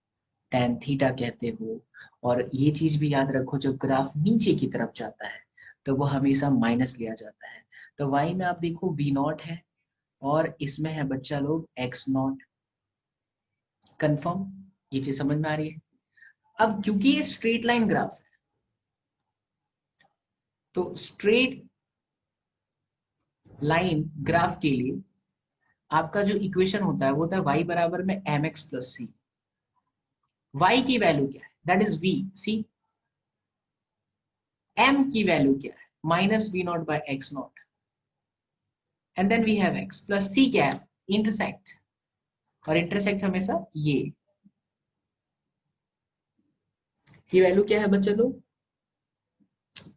tan थीटा कहते हो। और ये चीज भी याद रखो, जब ग्राफ नीचे की तरफ जाता है तो वो हमेशा माइनस लिया जाता है। तो y में आप देखो v नॉट है और इसमें है बच्चा लोग x नॉट। कंफर्म, ये चीज समझ में आ रही है। अब क्योंकि ये स्ट्रेट लाइन ग्राफ है, तो स्ट्रेट लाइन ग्राफ के लिए आपका जो इक्वेशन होता है वो होता है y बराबर में mx प्लस सी। y की वैल्यू क्या है, that is v c. m की वैल्यू क्या है, minus we naught by x naught, and then we have x plus c क्या है, इंटरसेक्ट। और इंटरसेक्ट हमेशा ये की वैल्यू क्या है बच्चे लोग,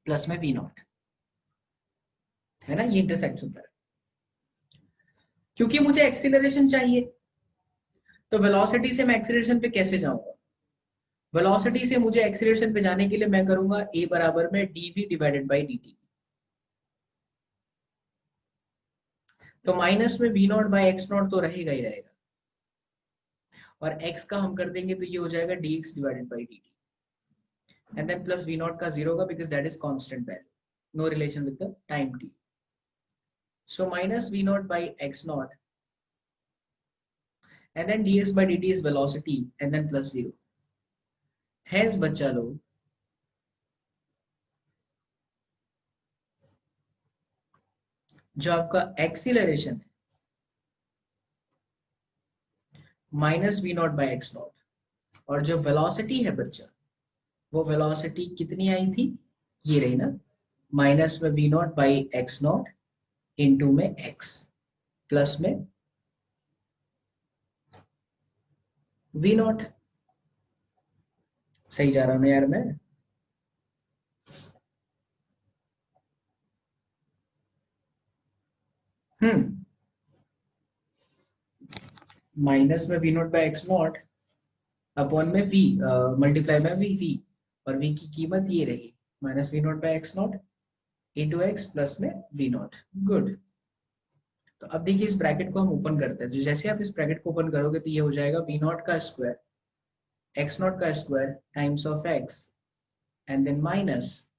प्लस में वी नॉट, है ना, ये इंटरसेक्ट होता है। क्योंकि मुझे एक्सीलरेशन चाहिए, तो वेलोसिटी से मैं एक्सीलरेशन पे कैसे जाऊंगा, वेलोसिटी से मुझे एक्सीलरेशन पे जाने के लिए मैं करूंगा a बराबर में dv डिवाइडेड बाई dt। तो माइनस में v naught by x not तो रहेगा ही रहेगा, और x का हम कर देंगे तो ये हो जाएगा dx divided by dt, and then plus v naught का जीरो का, because that is constant value, no relation with the time t। So minus v naught by x naught, and then dx by dt is velocity, and then plus zero। Hence बच्चा लोग जो आपका acceleration है minus we naught by x naught, और जो velocity है बच्चा, वो वेलोसिटी कितनी आई थी, ये रही ना, माइनस में v naught by x naught into में एक्स प्लस में वी नॉट। सही जा रहा हूं ना यार मैं, माइनस में v naught by x naught upon में वी, मल्टीप्लाई में वी और वी की कीमत ये रही, minus we naught by x naught into x plus में वी नॉट। गुड। तो अब देखिए इस ब्रैकेट को हम ओपन करते हैं, तो जैसे आप इस ब्रैकेट को ओपन करोगे तो ये हो जाएगा वी नॉट का स्क्वायर एक्स नॉट का square times of X, and then minus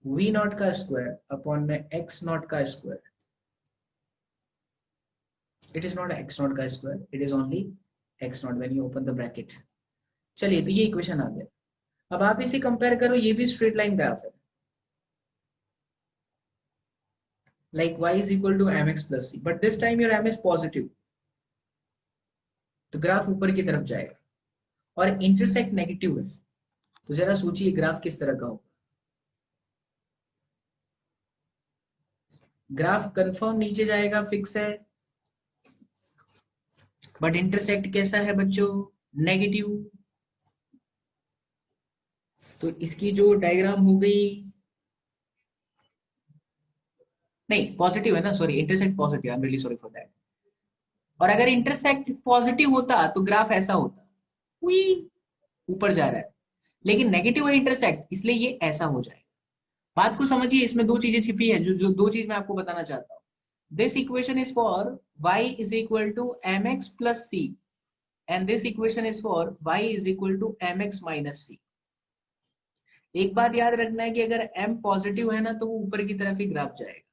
we naught का स्क्वायर अपॉन में एक्स नॉट का square. It is not X naught का square, it is only X naught when you open the bracket. चलिए, तो ये equation आ गया। अब आप इसे कंपेयर करो, ये भी स्ट्रेट लाइन ग्राफ है, like y is equal to mx plus c, but this time your m is positive, तो ग्राफ ऊपर की तरफ जाएगा, और इंटरसेक्ट नेगेटिव है, तो जरा सोचिए ग्राफ किस तरह का होगा। ग्राफ कंफर्म नीचे जाएगा, फिक्स है, बट इंटरसेक्ट कैसा है बच्चों, नेगेटिव। तो इसकी जो डायग्राम हो गई, नहीं पॉजिटिव है ना, sorry intersect positive, I am really sorry for that. और अगर इंटरसेक्ट पॉजिटिव होता तो ग्राफ ऐसा होता, ऊपर जा रहा है, लेकिन नेगेटिव है इंटरसेक्ट, इसलिए ये ऐसा हो जाएगा। बात को समझिए, इसमें दो चीजें छिपी है, जो दो चीज मैं आपको बताना चाहता हूँ। This equation is for y is equal to mx plus C, and this equation is for y is equal to mx minus C. एक बात याद रखना है कि अगर m पॉजिटिव है ना तो वो ऊपर की तरफ ही ग्राफ जाएगा,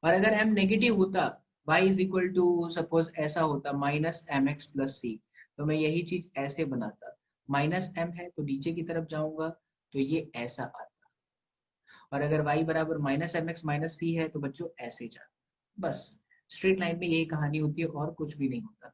और अगर m नेगेटिव होता, y is equal to suppose ऐसा होता minus m x plus c, तो मैं यही चीज ऐसे बनाता, माइनस m है तो नीचे की तरफ जाऊंगा, तो ये ऐसा आता, और अगर y बराबर माइनस एम एक्स माइनस सी है तो बच्चों ऐसे जाता। बस स्ट्रेट लाइन में यही कहानी होती है, और कुछ भी नहीं होता।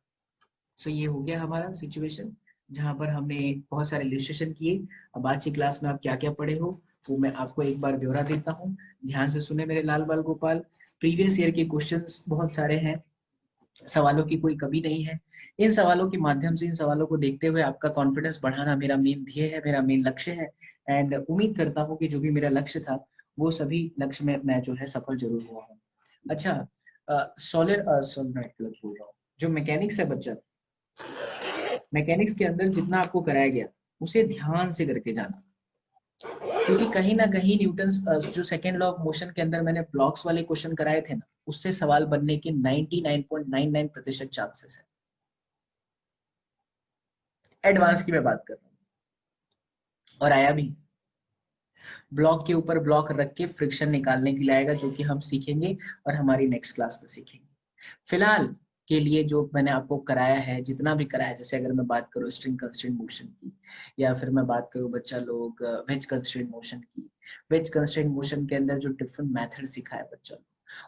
सो ये हो गया हमारा सिचुएशन, जहां पर हमने बहुत सारे इलस्ट्रेशन किए। अब आज की क्लास में आप क्या क्या पढ़े हो वो मैं आपको एक बार ब्यौरा देता हूँ, ध्यान से सुने मेरे लाल बाल गोपाल। प्रीवियस ईयर के क्वेश्चंस बहुत सारे हैं, सवालों की कोई कमी नहीं है। इन सवालों के माध्यम से, इन सवालों को देखते हुए आपका कॉन्फिडेंस बढ़ाना मेरा मेन ध्येय है, मेरा मेन लक्ष्य है। एंड उम्मीद करता हूँ कि जो भी मेरा लक्ष्य था वो सभी लक्ष्य में मैं जो है सफल जरूर हुआ हूँ। अच्छा, सॉलिड सॉलिड बोल रहा हूँ, जो मैकेनिक्स है बच्चा, मैकेनिक्स के अंदर जितना आपको कराया गया उसे ध्यान से करके जाना। क्योंकि कहीं ना कहीं न्यूटन जो सेकेंड लॉ ऑफ मोशन के अंदर मैंने ब्लॉक्स वाले क्वेश्चन कराए थे ना, उससे सवाल बनने के 99.99% चांसेस है। एडवांस की मैं बात कर रहा हूँ, और आया भी। ब्लॉक के ऊपर ब्लॉक रख के फ्रिक्शन निकालने के लिए आएगा, जो कि हम सीखेंगे और हमारी नेक्स्ट क्लास में सीखेंगे। फिलहाल के लिए जो मैंने आपको कराया है, जितना भी कराया है, जैसे अगर मैं बात करूँ स्ट्रिंग कंस्ट्रेंट मोशन की, या फिर मैं बात करूँ बच्चा लोग वेज कंस्ट्रेंट मोशन की, वेज कंस्ट्रेंट मोशन के अंदर जो डिफरेंट मेथड सिखाया बच्चा लोग,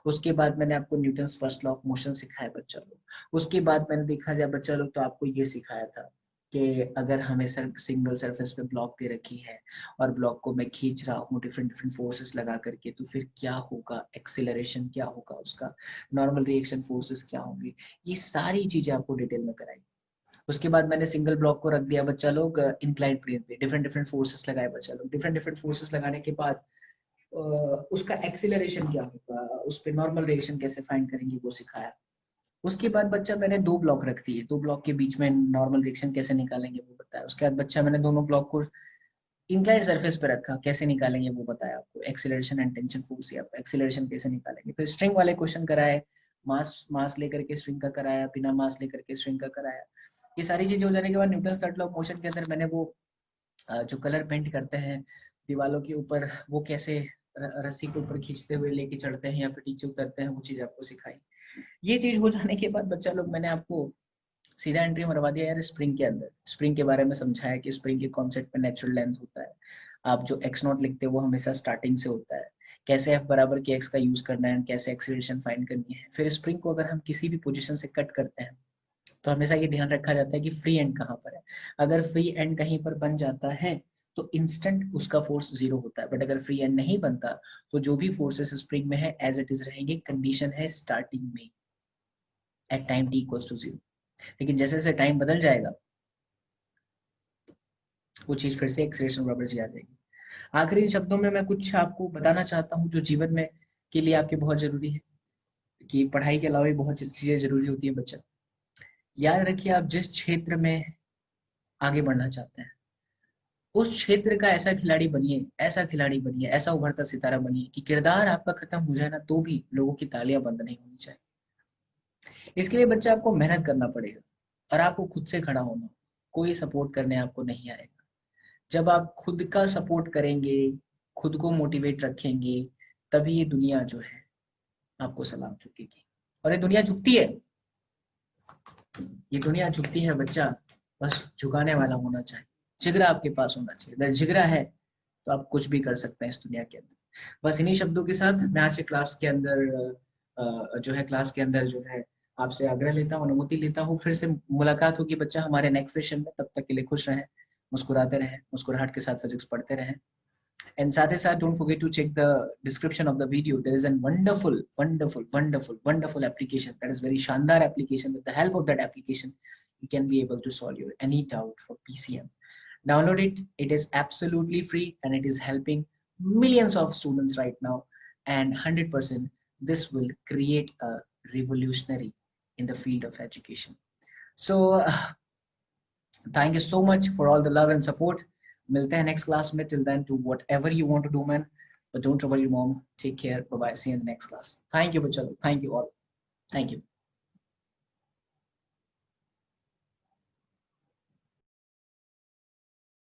उसके बाद मैंने आपको Newton's first law of motion सिखाया बच्चा लोग, उसके बाद मैंने देखा जाए बच्चा लोग तो आपको ये सिखाया था कि अगर हमें सिंगल सरफेस पे ब्लॉक दे रखी है और ब्लॉक को मैं खींच रहा हूँ डिफरेंट डिफरेंट फोर्सेस लगा करके, तो फिर क्या होगा, एक्सेलरेशन क्या होगा उसका, नॉर्मल रिएक्शन फोर्सेस क्या होंगे, ये सारी चीजें आपको डिटेल में कराई। उसके बाद मैंने सिंगल ब्लॉक को रख दिया बच्चा लोग इंक्लाइंड प्लेन पे, डिफरेंट डिफरेंट फोर्सेस लगाए बच्चा लोग, डिफरेंट डिफरेंट फोर्सेस लगाने के बाद उसका एक्सेलरेशन क्या होगा, उस पर नॉर्मल रिएक्शन कैसे फाइंड करेंगे वो सिखाया। उसके बाद बच्चा मैंने दो ब्लॉक रख दिए, दो ब्लॉक के बीच में नॉर्मल रिएक्शन कैसे निकालेंगे वो बताया। उसके बाद बच्चा मैंने दोनों ब्लॉक को इंक्लाइंड सरफेस पे रखा, कैसे निकालेंगे वो बताया आपको, एक्सेलरेशन एंड टेंशन फोर्स, या एक्सेलरेशन कैसे निकालेंगे। फिर स्ट्रिंग वाले क्वेश्चन कराए, मास मास लेकर के स्ट्रिंग का कराया, बिना मास लेकर के स्ट्रिंग का कराया। ये सारी चीजें हो जाने के बाद Newton third law of motion के अंदर मैंने वो जो कलर पेंट करते हैं दीवालों के ऊपर, वो कैसे रस्सी के ऊपर खींचते हुए लेके चढ़ते हैं या फिर नीचे उतरते हैं, वो चीज आपको सिखाई। ये चीज हो जाने के बाद बच्चा लोग मैंने आपको सीधा एंट्री मरवा दिया यार स्प्रिंग के अंदर, स्प्रिंग के बारे में समझाया कि स्प्रिंग के कॉन्सेप्ट पे नेचुरल लेंथ होता है, आप जो एक्स नॉट लिखते हो वो हमेशा स्टार्टिंग से होता है, कैसे एफ बराबर के एक्स का यूज करना है, कैसे एक्सीलरेशन फाइंड करनी है। फिर स्प्रिंग को अगर हम किसी भी पोजीशन से कट करते हैं तो हमेशा ये ध्यान रखा जाता है कि फ्री एंड कहाँ पर है। अगर फ्री एंड कहीं पर बन जाता है तो इंस्टेंट उसका फोर्स जीरो होता है, बट अगर फ्री एंड नहीं बनता तो जो भी फोर्सेस स्प्रिंग में है एज इट इज रहेंगे। कंडीशन है स्टार्टिंग में at time t equals to zero, लेकिन जैसे जैसे टाइम बदल जाएगा वो चीज फिर से एक्सेलरेशन बराबर जी आ जाएगी। आखिरी शब्दों में मैं कुछ आपको बताना चाहता हूँ जो जीवन में के लिए आपके बहुत जरूरी है, कि पढ़ाई के अलावा भी बहुत चीजें जरूरी होती है बच्चा। याद रखिए, आप जिस क्षेत्र में आगे बढ़ना चाहते हैं उस क्षेत्र का ऐसा खिलाड़ी बनिए, ऐसा खिलाड़ी बनिए, ऐसा उभरता सितारा बनिए कि किरदार आपका खत्म हो जाए ना तो भी लोगों की तालियां बंद नहीं होनी चाहिए। इसके लिए बच्चा आपको मेहनत करना पड़ेगा और आपको खुद से खड़ा होना, कोई सपोर्ट करने आपको नहीं आएगा। जब आप खुद का सपोर्ट करेंगे, खुद को मोटिवेट रखेंगे, तभी ये दुनिया जो है आपको सलाम झुकेगी। और ये दुनिया झुकती है, ये दुनिया झुकती है बच्चा, बस झुकाने वाला होना चाहिए, जिगरा आपके पास होना चाहिए। अगर जिगरा है तो आप कुछ भी कर सकते हैं इस दुनिया के अंदर। बस इन्हीं शब्दों के साथ मैं आज से क्लास के अंदर जो है क्लास के अंदर जो है आपसे आग्रह लेता हूँ, अनुमति लेता हूँ, फिर से मुलाकात होगी बच्चा हमारे नेक्स्ट सेशन में। तब तक के लिए खुश रहें, मुस्कुराते रहें, मुस्कुराहट के साथ फिजिक्स पढ़ते रहें। एंड साथ ही साथ don't forget to check the description of the video, there is an wonderful wonderful wonderful wonderful application, that is very शानदार application. With the help of that application you can be able to solve your any doubt for PCM. Download it. It is absolutely free and it is helping millions of students right now. And 100% this will create a revolutionary in the field of education. So thank you so much for all the love and support. मिलते हैं next class में. Till then, do whatever you want to do, man. But don't trouble your mom. Take care. Bye bye. See you in the next class. Thank you, bachalo. Thank you all. Thank you.